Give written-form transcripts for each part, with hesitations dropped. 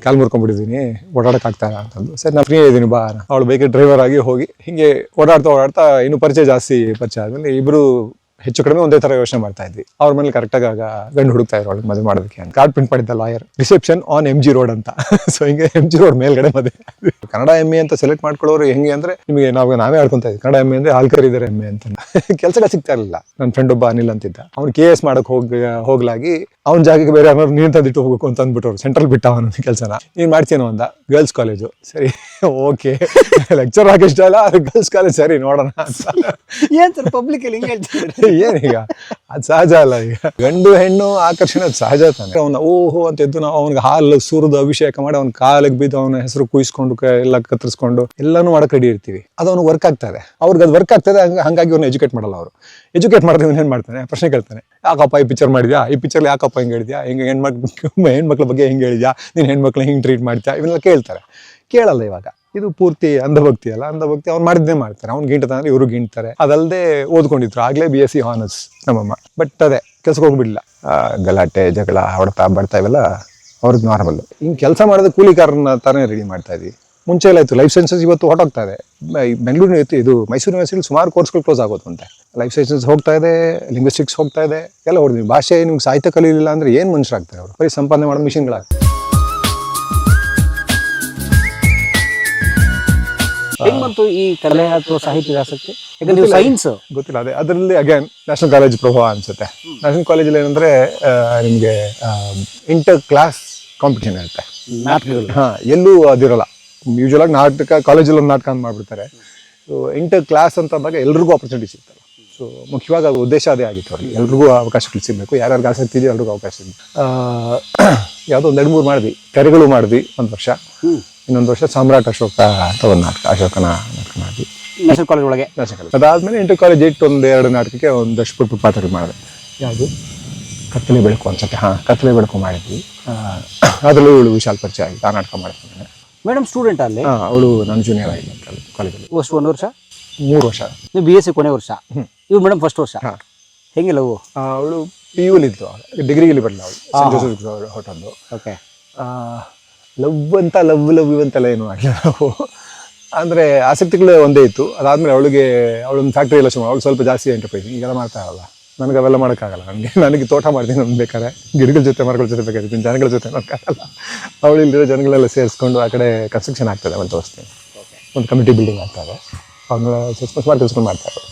ಕಾಲು ಮುರ್ಕೊಂಡ್ಬಿಟ್ಟಿದ್ದೀನಿ, ಓಡಾಡೋಕ್ಕಾಗ್ತಾ ಇಲ್ಲ ಅಂತಂದು. ಸರಿ ನಾನು ಫ್ರೀ ಇದ್ದೀನಿ ಬಾ, ಅವಳು ಬೈಕ್ ಡ್ರೈವರ್ ಆಗಿ ಹೋಗಿ ಹಿಂಗೆ ಓಡಾಡ್ತಾ ಇನ್ನೂ ಪರಿಚಯ ಆದ್ಮೇಲೆ ಇಬ್ರು ಹೆಚ್ಚು ಕಡಿಮೆ ಒಂದೇ ತರ ಯೋಚನೆ ಮಾಡ್ತಾ ಇದ್ವಿ. ಅವ್ರ ಮನೇಲಿ ಕರೆಕ್ಟಾಗಿ ಆಗ ಗಂಡು ಹುಡುಕ್ತಾ ಇದ್ರು ಅವಳಿಗೆ ಮದುವೆ ಮಾಡೋದಕ್ಕೆ ಅಂತ. ಕಾರ್ಡ್ ಪ್ರಿಂಟ್ ಮಾಡಿದ್ದ lawyer, reception on MG road ಅಂತ. ಸೊ ಹಿಂಗೆ MG ರೋಡ್ ಮೇಲ್ಗಡೆ ಮದುವೆ. ಕನ್ನಡ ME ಅಂತ ಸೆಲೆಕ್ಟ್ ಮಾಡ್ಕೊಳ್ಳೋರು ಹೆಂಗೆ ಅಂದ್ರೆ, ನಿಮಗೆ ನಾವೇ ಆಡ್ಕೊಂತ ಇದ್ವಿ ಕನ್ನಡ ME ಅಂದ್ರೆ ಆಲ್ಕರಿದ್ದಾರೆ ME ಅಂತ. ಕೆಲಸಗಳು ಸಿಗ್ತಾ ಇರಲಿಲ್ಲ. ನನ್ನ ಫ್ರೆಂಡ್ ಒಬ್ಬ ಅನಿಲ್ ಅಂತಿದ್ದ, ಅವ್ನು KS ಮಾಡಕ್ ಹೋಗ್ಲಾಗಿ ಅವ್ನ ಜಾಗಕ್ಕೆ ಬೇರೆ ಯಾರು ನೀನ್ ತಂದಿಟ್ಟು ಹೋಗ್ಬೇಕು ಅಂತ ಅಂದ್ಬಿಟ್ಟವ್ರು. ಸೆಂಟ್ರಲ್ ಬಿಟ್ಟ ಅವನ ಕೆಲಸನ. ನೀನ್ ಮಾಡ್ತೀನೋ ಅಂದ. ಗರ್ಲ್ಸ್ ಕಾಲೇಜು, ಸರಿ ಓಕೆ. ಲೆಕ್ಚರ್ ಹಾಕಿ ಇಷ್ಟ ಅಲ್ಲ, ಗರ್ಲ್ಸ್ ಕಾಲೇಜ್ ಸರಿ ನೋಡೋಣ ಅಂತ. ಏನ್ ಸರ್ ಪಬ್ಲಿಕ್ ಅಲ್ಲಿ ಹಿಂಗೆ ಹೇಳ್ತಿದ್ದಾರೆ? ಏನೀಗ ಅದು ಸಹಜ ಅಲ್ಲ. ಈಗ ಗಂಡು ಹೆಣ್ಣು ಆಕರ್ಷಣೆ ಅದು ಸಹಜ ತಾನೆ. ಅವನ ಓಹೋ ಅಂತ ಎದ್ದು ನಾವು ಅವ್ನಿಗೆ ಹಾಲು ಸುರಿದು ಅಭಿಷೇಕ ಮಾಡಿ ಅವ್ನ ಕಾಲಿಗೆ ಬಿದ್ದು ಅವನ ಹೆಸರು ಕುಯಿಸ್ಕೊಂಡು ಎಲ್ಲ ಕತ್ತರಿಸ್ಕೊಂಡು ಎಲ್ಲಾನು ಮಾಡಕ್ ರೆಡಿ ಇರ್ತೀವಿ. ಅದು ಅವ್ನಿಗೆ ವರ್ಕ್ ಆಗ್ತದೆ, ಅವ್ರಿಗೆ ಅದು ವರ್ಕ್ ಆಗ್ತದೆ. ಹಂಗಾಗಿ ಅವ್ನು ಎಜುಕೇಟ್ ಮಾಡಲ್ಲ. ಅವರು ಎಜುಕೇಟ್ ಮಾಡಿದ್ರೆ ಇವನು ಏನ್ ಮಾಡ್ತಾನೆ, ಪ್ರಶ್ನೆ ಕೇಳ್ತಾನೆ. ಯಾಕಪ್ಪ ಈ ಪಿಕ್ಚರ್ ಮಾಡಿದ್ಯಾ, ಈ ಪಿಕ್ಚರ್ ಯಾಕಪ್ಪ ಹಿಂಗೆ ಹೇಳಿದ್ಯಾ, ಹಿಂಗೆ ಹೆಣ್ಮಕ್ಳ ಬಗ್ಗೆ ಹಿಂಗೆ ಹೇಳಿದ್ಯಾ, ನೀನ್ ಹೆಣ್ಮಕ್ಳು ಹಿಂಗೆ ಟ್ರೀಟ್ ಮಾಡ್ತೀಯಾ, ಇವನ್ನೆಲ್ಲ ಕೇಳ್ತಾರೆ. ಕೇಳಲ್ಲ ಇವಾಗ. ಇದು ಪೂರ್ತಿ ಅಂಧಭಕ್ತಿ ಅಲ್ಲ. ಅಂಧಭಕ್ತಿ ಅವ್ನು ಮಾಡಿದ್ದೇ ಮಾಡ್ತಾರೆ. ಅವ್ನು ಗಿಂಟತಾನೆ, ಇವರು ಗಿಂಟ್ತಾರೆ. ಅದಲ್ಲದೆ ಓದ್ಕೊಂಡಿದ್ರು ಆಗ್ಲೇ BSc ಹಾನರ್ಸ್ ನಮ್ಮಮ್ಮ. ಬಟ್ ಅದೇ ಕೆಲ್ಸಕ್ಕೆ ಹೋಗ್ಬಿಡ್ಲಿಲ್ಲ. ಗಲಾಟೆ ಜಗಳ ಹೊಡ್ತಾ ಬಡ್ತಾ ಇವೆಲ್ಲ ಅವ್ರಿಗೆ ನಾರ್ಮಲ್. ಹಿಂಗೆ ಕೆಲಸ ಮಾಡೋದು ಕೂಲಿಕಾರನ ತಾನೇ ರೆಡಿ ಮಾಡ್ತಾ ಇದ್ವಿ. ಮುಂಚೆ ಎಲ್ಲ ಇತ್ತು. ಲೈಫ್ ಸೈನ್ಸಸ್ ಇವತ್ತು ಹೊರಟೋಗ್ತಾ ಇದೆ. ಬೆಂಗಳೂರು ಇದು ಮೈಸೂರು ಯೂನಿವರ್ಸಿಟಿ ಸುಮಾರು ಕೋರ್ಸ್ಗಳು ಕ್ಲೋಸ್ ಆಗೋದು ಅಂತೆ. ಲೈಫ್ ಸೈನ್ಸಸ್ ಹೋಗ್ತಾ ಇದೆ, ಲಿಂಗ್ವಿಸ್ಟಿಕ್ಸ್ ಹೋಗ್ತಾ ಇದೆ, ಎಲ್ಲ ಹೊಡೆದ್ವಿ. ಭಾಷೆ ನಿಮ್ಗೆ ಸಾಹಿತ್ಯ ಕಲಿಲಿಲ್ಲ ಅಂದ್ರೆ ಏನು ಮನುಷ್ಯರಾಗ್ತಾರೆ ಅವರು? ಬರೀ ಸಂಪಾದನೆ ಮಾಡೋ ಮಿಷನ್ಗಳಾಗ್ತದೆ. ಹೆಂಗ್ ಬಂತು ಈ ಕಲೆ ಅಥವಾ ಸಾಹಿತ್ಯದ ಆಸಕ್ತಿ? ಯಾಕಂದ್ರೆ ಸೈನ್ಸ್ ಗೊತ್ತಿಲ್ಲ. ಅದೇ ಅದರಲ್ಲಿ ಅಗೇನ್ ನ್ಯಾಷನಲ್ ಕಾಲೇಜ್ ಪ್ರಭಾವ ಅನ್ಸುತ್ತೆ. ನ್ಯಾಷನಲ್ ಕಾಲೇಜಲ್ಲಿ ಏನಂದ್ರೆ ನಿಮ್ಗೆ ಇಂಟರ್ ಕ್ಲಾಸ್ ಕಾಂಪಿಟೇಷನ್ ಇರುತ್ತೆ. ನಾಟಕಗಳು ಎಲ್ಲೂ ಅದಿರಲ್ಲ. ಯೂಶುವಲ್ ಆಗಿ ನಾಟಕ ಕಾಲೇಜಲ್ಲಿ ಒಂದು ನಾಟಕ ಅಂತ ಮಾಡ್ಬಿಡ್ತಾರೆ. ಸೊ ಇಂಟರ್ ಕ್ಲಾಸ್ ಅಂತ ಅಂದಾಗ ಎಲ್ರಿಗೂ ಆಪರ್ಚುನಿಟಿ ಸಿಗ್ತಲ್ಲ. ಸೊ ಮುಖ್ಯವಾಗಿ ಉದ್ದೇಶ ಅದೇ ಆಗಿತ್ತು ಅವ್ರಿಗೆ. ಎಲ್ರಿಗೂ ಅವಕಾಶಗಳು ಸಿಗಬೇಕು, ಯಾರ್ಯಾರಿಗೆ ಆಸಕ್ತಿ ಇದೆಯೋ ಎಲ್ರಿಗೂ ಅವಕಾಶ ಸಿಗಬೇಕು. ಯಾವುದೋ ಒಂದು 2-3 ಮಾಡಿದ್ವಿ. ಕೆರೆಗಳು ಮಾಡಿದ್ವಿ ಒಂದು ವರ್ಷ. ಇನ್ನೊಂದು ವರ್ಷ ಸಾಮ್ರಾಟ್ ಅಶೋಕ ಅಂತ ಒಂದು ನಾಟಕ, ಅಶೋಕನ ನಾಟಕ ಮಾಡಿದ್ವಿ ನ್ಯಾಷನಲ್ ಕಾಲೇಜ್ ಒಳಗೆ. ಅದಾದ್ಮೇಲೆ ಇಂಟರ್ ಕಾಲೇಜ್ ಇಟ್ಟು 1-2 ನಾಟಕಕ್ಕೆ ಒಂದಷ್ಟು ಪುಟ್ಟ ಪಾತ್ರಗಳು ಮಾಡಿದೆ. ಯಾವುದು ಕತ್ತಲೆ ಬೆಳಕು ಅನ್ಸುತ್ತೆ. ಕತ್ತಲೆ ಬೆಳಕು ಮಾಡಿದ್ವಿ. ಅದರಲ್ಲೂ ಇವಳು ವಿಶಾಲ್ ಪರಿಚಯ ಆಗಿ ಆ ನಾಟಕ ಮಾಡ್ತೀನಿ. ಮೇಡಮ್ ಸ್ಟೂಡೆಂಟ್ ಅಲ್ಲಿ? ಅವಳು ನನ್ನ ಜೂನಿಯರ್ ಆಗಿ ಕಾಲೇಜಲ್ಲಿ. ಅಷ್ಟು 1 ವರ್ಷ 3 ವರ್ಷ. ನೀವು BSc ಕೊನೆ ವರ್ಷ, ಇವು ಮೇಡಮ್ ಫಸ್ಟ್ ವರ್ಷ. ಹೆಂಗಿಲ್ಲ ಅವಳು PU ಇದ್ಲು, ಡಿಗ್ರಿಯಲ್ಲಿ ಬರಲ್ಲ ಅವಳು. ಸೆಂಟ್ ಜೋಸೆಫ್ ಹೊಟ್ಟದ್ದು. ಓಕೆ. ಲವ್ ಅಂತೆಲ್ಲ ಏನು ಆಗಿಲ್ಲ ನಾವು. ಅಂದರೆ ಆಸಕ್ತಿಗಳು ಒಂದೇ ಇತ್ತು. ಅದಾದಮೇಲೆ ಅವಳೊಂದು ಫ್ಯಾಕ್ಟ್ರಿ ಎಲ್ಲ ಅವಳು ಸ್ವಲ್ಪ ಜಾಸ್ತಿ ಎಂಟರ್ಪ್ರೈಸ್ ಈಗೆಲ್ಲ ಮಾಡ್ತಾ ಇರಲ್ಲ. ನನಗೆ ಅವೆಲ್ಲ ಮಾಡೋಕ್ಕಾಗಲ್ಲ. ನನಗೆ ತೋಟ ಮಾಡ್ತೀನಿ ನಾನು ಬೇಕಾದ್ರೆ, ಗಿಡಗಳ ಜೊತೆ ಮರಗಳ ಜೊತೆ ಬೇಕಾಗಿರ್ತೀನಿ, ಜನಗಳ ಜೊತೆ ಮಾಡೋಕ್ಕಾಗಲ್ಲ. ಅವಳು ಇಲ್ಲಿರೋ ಜನಗಳೆಲ್ಲ ಸೇರಿಸ್ಕೊಂಡು ಆ ಕಡೆ ಕನ್ಸ್ಟ್ರಕ್ಷನ್ ಆಗ್ತದೆ ಒಂದು ತೋರಿಸ್ತೀನಿ. ಒಂದು ಕಮಿಟಿ ಬಿಲ್ಡಿಂಗ್ ಆಗ್ತದೆ. ಅವನ್ನ ಸುಮಾರು ಕೆಲಸಗಳು ಮಾಡ್ತಾ ಇದ್ದಾರೆ.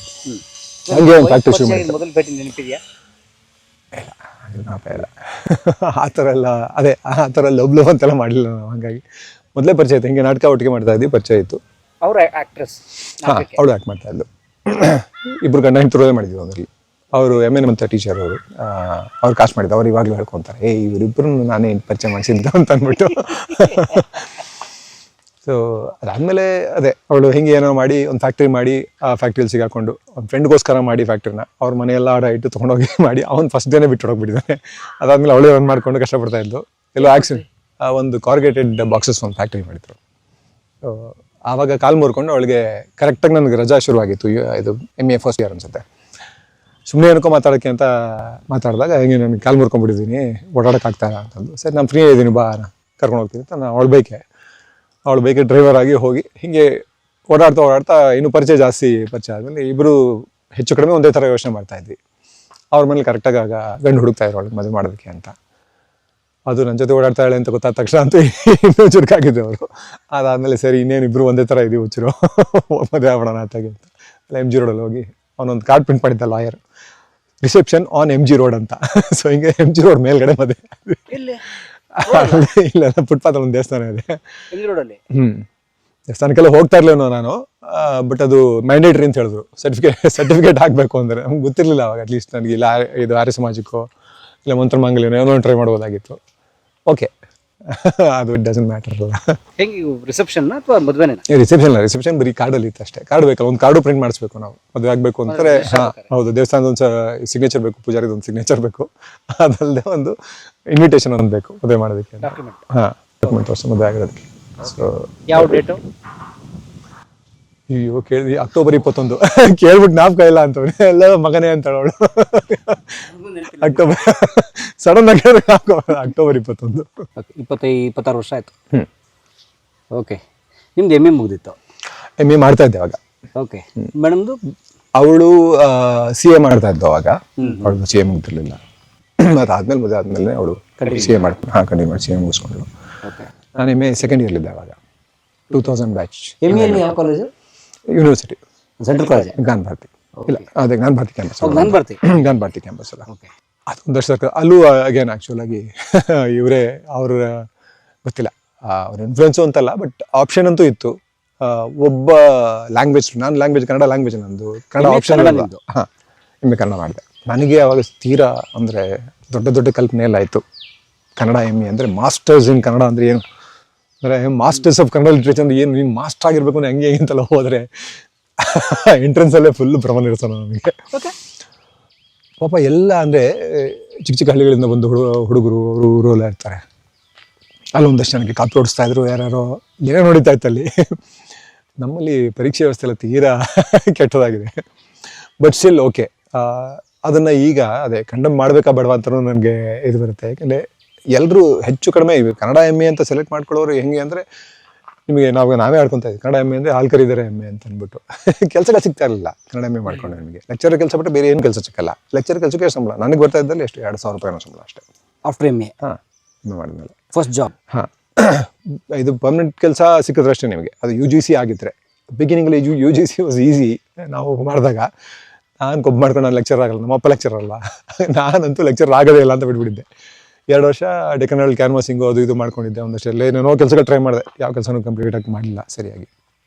ಹಂಗೆ ಒಂದು ಫ್ಯಾಕ್ಟ್ರಿ ಶುರು ಮಾಡಿ. ಮೊದಲು ಭೇಟಿ ನೆನಪಿದೆಯಾ? ಇಲ್ಲ ಆ ಥರ ಎಲ್ಲ. ಅದೇ ಆ ಥರ ಲವ್ ಅಂತೆಲ್ಲ ಮಾಡಲಿಲ್ಲ ನಾವು. ಹಾಗಾಗಿ ಮೊದಲೇ ಪರಿಚಯ ಇತ್ತು. ಹಿಂಗೆ ನಾಟಕ ಒಟ್ಟಿಗೆ ಮಾಡ್ತಾ ಇದ್ವಿ, ಪರಿಚಯ ಇತ್ತು. ಅವ್ರ ಆಕ್ಟ್ರೆಸ್? ಅವಳು ಆ್ಯಕ್ಟ್ ಮಾಡ್ತಾ ಇದ್ಲು. ಇಬ್ಬರು ಗಂಡ ಹೆಂಡತಿ ಮಾಡಿದ್ವಿ ಅದರಲ್ಲಿ. ಅವರು MN ಅಂತ ಟೀಚರ್ ಅವರು. ಅವ್ರು ಕಾಸ್ಟ್ ಮಾಡಿದ್ದು. ಅವ್ರು ಇವಾಗಲೂ ಹೇಳ್ಕೊತಾರೆ, ಇವರಿಬ್ಬರು ನಾನೇ ಪರಿಚಯ ಮಾಡಿಸಿದ್ದು ಅಂತ ಅಂದ್ಬಿಟ್ಟು. ಸೊ ಅದಾದಮೇಲೆ ಅದೇ ಅವಳು ಹಿಂಗೆ ಏನೋ ಮಾಡಿ ಒಂದು ಫ್ಯಾಕ್ಟ್ರಿ ಮಾಡಿ, ಆ ಫ್ಯಾಕ್ಟ್ರಿಯಲ್ಲಿ ಸಿಗಾಕೊಂಡು ಒಂದು ಫ್ರೆಂಡ್ಗೋಸ್ಕರ ಮಾಡಿ ಫ್ಯಾಕ್ಟ್ರಿನ ಅವ್ರ ಮನೆಯೆಲ್ಲ ಇಟ್ಟು ತೊಗೊಂಡೋಗಿ ಮಾಡಿ ಅವ್ನು ಫಸ್ಟ್ ಡೇನೇ ಬಿಟ್ಟು ಹೋಗ್ಬಿಟ್ಟಿದ್ದಾನೆ. ಅದಾದಮೇಲೆ ಅವಳೇ ಒಂದು ಮಾಡ್ಕೊಂಡು ಕಷ್ಟಪಡ್ತಾ ಇದ್ದು. ಎಲ್ಲೋ ಆಕ್ಸಿಡೆಂಟ್, ಒಂದು ಕಾರ್ಗೇಟೆಡ್ ಬಾಕ್ಸಸ್ ಒಂದು ಫ್ಯಾಕ್ಟ್ರಿ ಮಾಡಿದ್ರು. ಆವಾಗ ಕಾಲು ಮುರ್ಕೊಂಡು ಅವಳಿಗೆ ಕರೆಕ್ಟಾಗಿ ನನಗೆ ರಜಾ ಶುರುವಾಗಿತ್ತು. ಇದು MA ಫಸ್ಟ್ ಇಯರ್ ಅನ್ಸುತ್ತೆ. ಸುಮ್ಮನೆ ಏನಕ್ಕೋ ಮಾತಾಡೋಕ್ಕೆ ಅಂತ ಮಾತಾಡಿದಾಗ ಹಿಂಗೆ ನಾನು ಕಾಲು ಮುರ್ಕೊಂಡ್ಬಿಟ್ಟಿದ್ದೀನಿ, ಓಡಾಡೋಕ್ಕಾಗ್ತಾ ಇಲ್ಲ ಅಂತಂದು. ಸರಿ ನಾನು ಫ್ರೀ ಇದ್ದೀನಿ ಬಾ, ಕರ್ಕೊಂಡು ಹೋಗ್ತೀನಿ ಅಂತ ನಾನು ಅವಳ ಬೈಕ್ ಡ್ರೈವರ್ ಆಗಿ ಹೋಗಿ ಹಿಂಗೆ ಓಡಾಡ್ತಾ ಇನ್ನೂ ಪರಿಚಯ ಆದ್ಮೇಲೆ ಇಬ್ರು ಹೆಚ್ಚು ಕಡಿಮೆ ಒಂದೇ ಥರ ಯೋಚನೆ ಮಾಡ್ತಾ ಇದ್ವಿ. ಅವ್ರ ಮನೇಲಿ ಕರೆಕ್ಟಾಗಿ ಆಗ ಗಂಡು ಹುಡುಕ್ತಾ ಇದ್ರು ಅವಳಿಗೆ ಮದುವೆ ಮಾಡೋದಕ್ಕೆ ಅಂತ. ಅದು ನನ್ನ ಜೊತೆ ಓಡಾಡ್ತಾಳೆ ಅಂತ ಗೊತ್ತಾದ ತಕ್ಷಣ ಅಂತೂ ಇನ್ನೂ ಚುರುಕಾಗಿದ್ದೆ ಅವರು. ಅದಾದಮೇಲೆ ಸರಿ ಇನ್ನೇನು ಇಬ್ಬರು ಒಂದೇ ಥರ ಇದೀವಿ ಹುಚ್ಚರು, ಮದುವೆ ಮಾಡೋಣ ಅಂತಾಗಿ ಅಂತ ಅಲ್ಲ MG ರೋಡಲ್ಲಿ ಹೋಗಿ ಅವನೊಂದು ಕಾರ್ಡ್ ಪ್ರಿಂಟ್ ಮಾಡಿದ್ದ lawyer, reception on MG road ಅಂತ. ಸೊ ಹಿಂಗೆ MG ರೋಡ್ ಮೇಲ್ಗಡೆ ಮದುವೆ. ಇಲ್ಲ ಫುಟ್ಪಾತ್ ಒಂದು ದೇವಸ್ಥಾನ ಇದೆ. ದೇವಸ್ಥಾನಕ್ಕೆಲ್ಲ ಹೋಗ್ತಾ ಇರ್ಲೇನೋ ನಾನು. ಬಟ್ ಅದು ಮ್ಯಾಂಡೇಟ್ರಿ ಅಂತ ಹೇಳಿದ್ರು. ಸರ್ಟಿಫಿಕೇಟ್ ಹಾಕಬೇಕು ಅಂದರೆ ನಮ್ಗೆ ಗೊತ್ತಿರಲಿಲ್ಲ ಅವಾಗ. ಅಟ್ಲೀಸ್ಟ್ ನನಗೆ ಇಲ್ಲ ಇದು ಆರ್ಯ ಸಮಾಜಕ್ಕೋ ಇಲ್ಲ ಮಂತ್ರಮಾಂಗಲ್ಯನೋ ಏನೋ ಟ್ರೈ ಮಾಡ್ಬೋದಾಗಿತ್ತು. ಓಕೆ, ಅದು ಡಸಂಟ್ ಮ್ಯಾಟರ್ ಅಲ್ಲ. ಹೆಂಗೆ ರಿಸೆಪ್ಷನ್ ಅಥವಾ ಮದುವೆನೇ? ರಿಸೆಪ್ಷನ್ ಬರೀ ಕಾರ್ಡಲ್ಲಿ ಇತ್ತು ಅಷ್ಟೇ. ಕಾರ್ಡ್ ಬೇಕಲ್ಲ, ಒಂದು ಕಾರ್ಡು ಪ್ರಿಂಟ್ ಮಾಡಿಸ್ಬೇಕು ನಾವು ಮದುವೆ ಆಗಬೇಕು ಅಂತಾರೆ. ಹೌದು, ದೇವಸ್ಥಾನದ ಒಂದು ಸಿಗ್ನೇಚರ್ ಬೇಕು, ಪೂಜಾರಿದ ಒಂದು ಸಿಗ್ನೇಚರ್ ಬೇಕು. ಅದಲ್ಲದೆ ಒಂದು ಇನ್ವಿಟೇಷನ್ ಒಂದು ಬೇಕು ಮದುವೆ ಮಾಡೋದಕ್ಕೆ. ಡಾಕ್ಯುಮೆಂಟ್ ವರ್ಷ ಮದುವೆ ಆಗಿರೋದಕ್ಕೆ. ಸೊ ಯಾವ ಡೇಟು? ಅಯ್ಯೋ ಕೇಳಿದ್ವಿ, ಅಕ್ಟೋಬರ್ 21. ಕೇಳ್ಬಿಟ್ಟು ಜ್ಞಾಪಕ ಇಲ್ಲ ಅಂತವ್ರೆ. ಎಲ್ಲ ಮಗನೇ ಅಂತಾಳು ಅವಳು. ಅಕ್ಟೋಬರ್ ಸಡನ್ ಆಗಿ ಅಕ್ಟೋಬರ್ 21. ಓಕೆ 26 ವರ್ಷ ಆಯಿತು. ಹ್ಮ್. ಓಕೆ ನಿಮ್ದು ಎಮ್ ಎ ಮುಗ್ದಿತ್ತು. MA ಮಾಡ್ತಾ ಇದ್ದೆ ಅವಾಗ. ಓಕೆ ಮೇಡಮ್ದು ಅವಳು CA ಮಾಡ್ತಾ ಇದ್ದ ಅವಾಗ. ಅವಳು CA ಮುಗ್ದಿರ್ಲಿಲ್ಲ. ಅದಾದ್ಮೇಲೆ ಮದುವೆ ಆದ್ಮೇಲೆ ಅವಳು CA ಮಾಡ್ಕೊಂಡು ಕಂಟಿನ್ಯೂ ಮಾಡಿ CA ಮುಗಿಸ್ಕೊಂಡ್ಳು. ಓಕೆ ನಾನು MA ಸೆಕೆಂಡ್ ಇಯರ್ಲಿದ್ದೆ ಅವಾಗ. 2000 ಬ್ಯಾಚ್. ಎಮ್ ಎ ಯಾವ college? University central college. Jnana Bharathi. ಇಲ್ಲ ಅದೇ ಗಾನ್ ಭಾರತಿ ಕ್ಯಾಂಪಸ್. ನಾನು ಬರ್ತೀನಿ. ಗಾನ್ ಭಾರತಿ ಕ್ಯಾಂಪಸ್ ಅಲ್ಲ. ಓಕೆ ಅದೊಂದು ವರ್ಷ ಅಲ್ಲೂ ಅಗೇನ್ ಆ್ಯಕ್ಚುಲ್ ಆಗಿ ಇವರೇ ಅವ್ರ ಗೊತ್ತಿಲ್ಲ ಅವ್ರ ಇನ್ಫ್ಲುಯೆನ್ಸು ಅಂತಲ್ಲ, ಬಟ್ ಆಪ್ಷನ್ ಅಂತೂ ಇತ್ತು. ಒಬ್ಬ ಲ್ಯಾಂಗ್ವೇಜ್, ನಾನು ಲ್ಯಾಂಗ್ವೇಜ್ ಕನ್ನಡ ಲ್ಯಾಂಗ್ವೇಜ್, ನಂದು ಕನ್ನಡ ಆಪ್ಷನ್. ಹಾಂ MA ಕನ್ನಡ ಮಾಡಿದೆ. ನನಗೆ ಅವಾಗ ತೀರಾ ಅಂದರೆ ದೊಡ್ಡ ದೊಡ್ಡ ಕಲ್ಪನೆ ಎಲ್ಲ ಆಯಿತು. ಕನ್ನಡ MA ಅಂದರೆ ಮಾಸ್ಟರ್ಸ್ ಇನ್ ಕನ್ನಡ ಅಂದರೆ ಏನು, ಅಂದರೆ ಮಾಸ್ಟರ್ಸ್ ಆಫ್ ಕನ್ನಡ ಲಿಟ್ರೇಚರ್ ಅಂದ್ರೆ ಏನು, ನೀವು ಮಾಸ್ಟರ್ ಆಗಿರ್ಬೇಕು ಅಂದ್ರೆ ಹೆಂಗೆ ಅಂತೆಲ್ಲ ಹೋದರೆ ಎಂಟ್ರೆನ್ಸಲ್ಲೇ ಫುಲ್ ಭ್ರಮಣ ಇರ್ತಾನೆ ನಮಗೆ. ಪಾಪ ಎಲ್ಲ ಅಂದರೆ ಚಿಕ್ಕ ಚಿಕ್ಕ ಹಳ್ಳಿಗಳಿಂದ ಬಂದು ಹುಡುಗರು ಅವರು ಊರೆಲ್ಲ ಇರ್ತಾರೆ. ಅಲ್ಲಿ ಒಂದಷ್ಟು ಜನಕ್ಕೆ ಕಾಪಿ ಓಡಿಸ್ತಾ ಇದ್ರು, ಯಾರ್ಯಾರೋ ಏನೋ ನೋಡಿತಾ ಇತ್ತು ಅಲ್ಲಿ. ನಮ್ಮಲ್ಲಿ ಪರೀಕ್ಷೆ ವ್ಯವಸ್ಥೆ ಎಲ್ಲ ತೀರಾ ಕೆಟ್ಟದಾಗಿದೆ. ಬಟ್ ಸ್ಟಿಲ್ ಓಕೆ, ಅದನ್ನು ಈಗ ಅದೇ ಕಂಡಮ್ ಮಾಡಬೇಕಾ ಬೇಡವಾ ಅಂತಲೂ ನನಗೆ ಇದು ಬರುತ್ತೆ. ಯಾಕೆಂದರೆ ಎಲ್ಲರೂ ಹೆಚ್ಚು ಕಡಿಮೆ ಕನ್ನಡ MA ಅಂತ ಸೆಲೆಕ್ಟ್ ಮಾಡ್ಕೊಳ್ಳೋರು ಹೆಂಗೆ ಅಂದರೆ, ನಿಮಗೆ ನಾವೇ ಆಡ್ಕೊತಾ ಇದ್ದೀವಿ ಕನ್ನಡ MA ಅಂದರೆ ಹಾಲು ಕರೀತಾರೆ MA ಅಂತ ಅಂದ್ಬಿಟ್ಟು. ಕೆಲಸಗಳು ಸಿಗ್ತಾ ಇರಲಿಲ್ಲ ಕನ್ನಡ MA ಮಾಡ್ಕೊಂಡು. ನಿಮಗೆ ಲೆಕ್ಚರ್ ಕೆಲಸ ಬಿಟ್ಟು ಬೇರೆ ಏನು ಕೆಲಸ ಸಿಕ್ಕಲ್ಲ. ಲೆಕ್ಚರ್ ಕೆಲಸಕ್ಕೆ ಸಂಬಳ ನನಗೆ ಬರ್ತಾ ಇದ್ದಲ್ಲಿ ಎಷ್ಟು 2000 ರೂಪಾಯಿನೋ ಸಂಬಳ ಅಷ್ಟೇ ಆಫ್ಟರ್ MA. ಹಾಂ MA ಮಾಡಿದ್ಮೇಲೆ ಫಸ್ಟ್ ಜಾಬ್. ಹಾಂ ಇದು ಪರ್ಮನೆಂಟ್ ಕೆಲಸ ಸಿಕ್ಕಿದ್ರೆ ಅಷ್ಟೇ ನಿಮಗೆ. ಅದು UGC ಆಗಿದ್ದರೆ ಬಿಗಿನಿಂಗಲ್ಲಿ UGC ವಾಸ್ ಈಸಿ. ನಾವು ಮಾಡಿದಾಗ ನಾನು ಕೊಬ್ಬು ಮಾಡ್ಕೊಂಡು ನಾನು ಲೆಕ್ಚರ್ ಆಗಲ್ಲ, ನಮ್ಮಪ್ಪ ಲೆಕ್ಚರ್ ಅಲ್ಲ, ನಾನಂತೂ ಲೆಕ್ಚರ್ ಆಗೋದೇ ಇಲ್ಲ ಅಂತ ಬಿಟ್ಬಿಟ್ಟಿದ್ದೆ. 2 ವರ್ಷ ಡೆಕನಲ್ ಕ್ಯಾನ್ವಾಸಿಂಗು ಅದು ಇದು ಮಾಡ್ಕೊಂಡಿದ್ದೆ. ಒಂದಷ್ಟು ಏನೇನೋ ಕೆಲಸಗಳು ಟ್ರೈ ಮಾಡಿದೆ, ಯಾವ ಕೆಲಸನೂ ಕಂಪ್ಲೀಟಾಗಿ ಮಾಡಲಿಲ್ಲ ಸರಿಯಾಗಿ.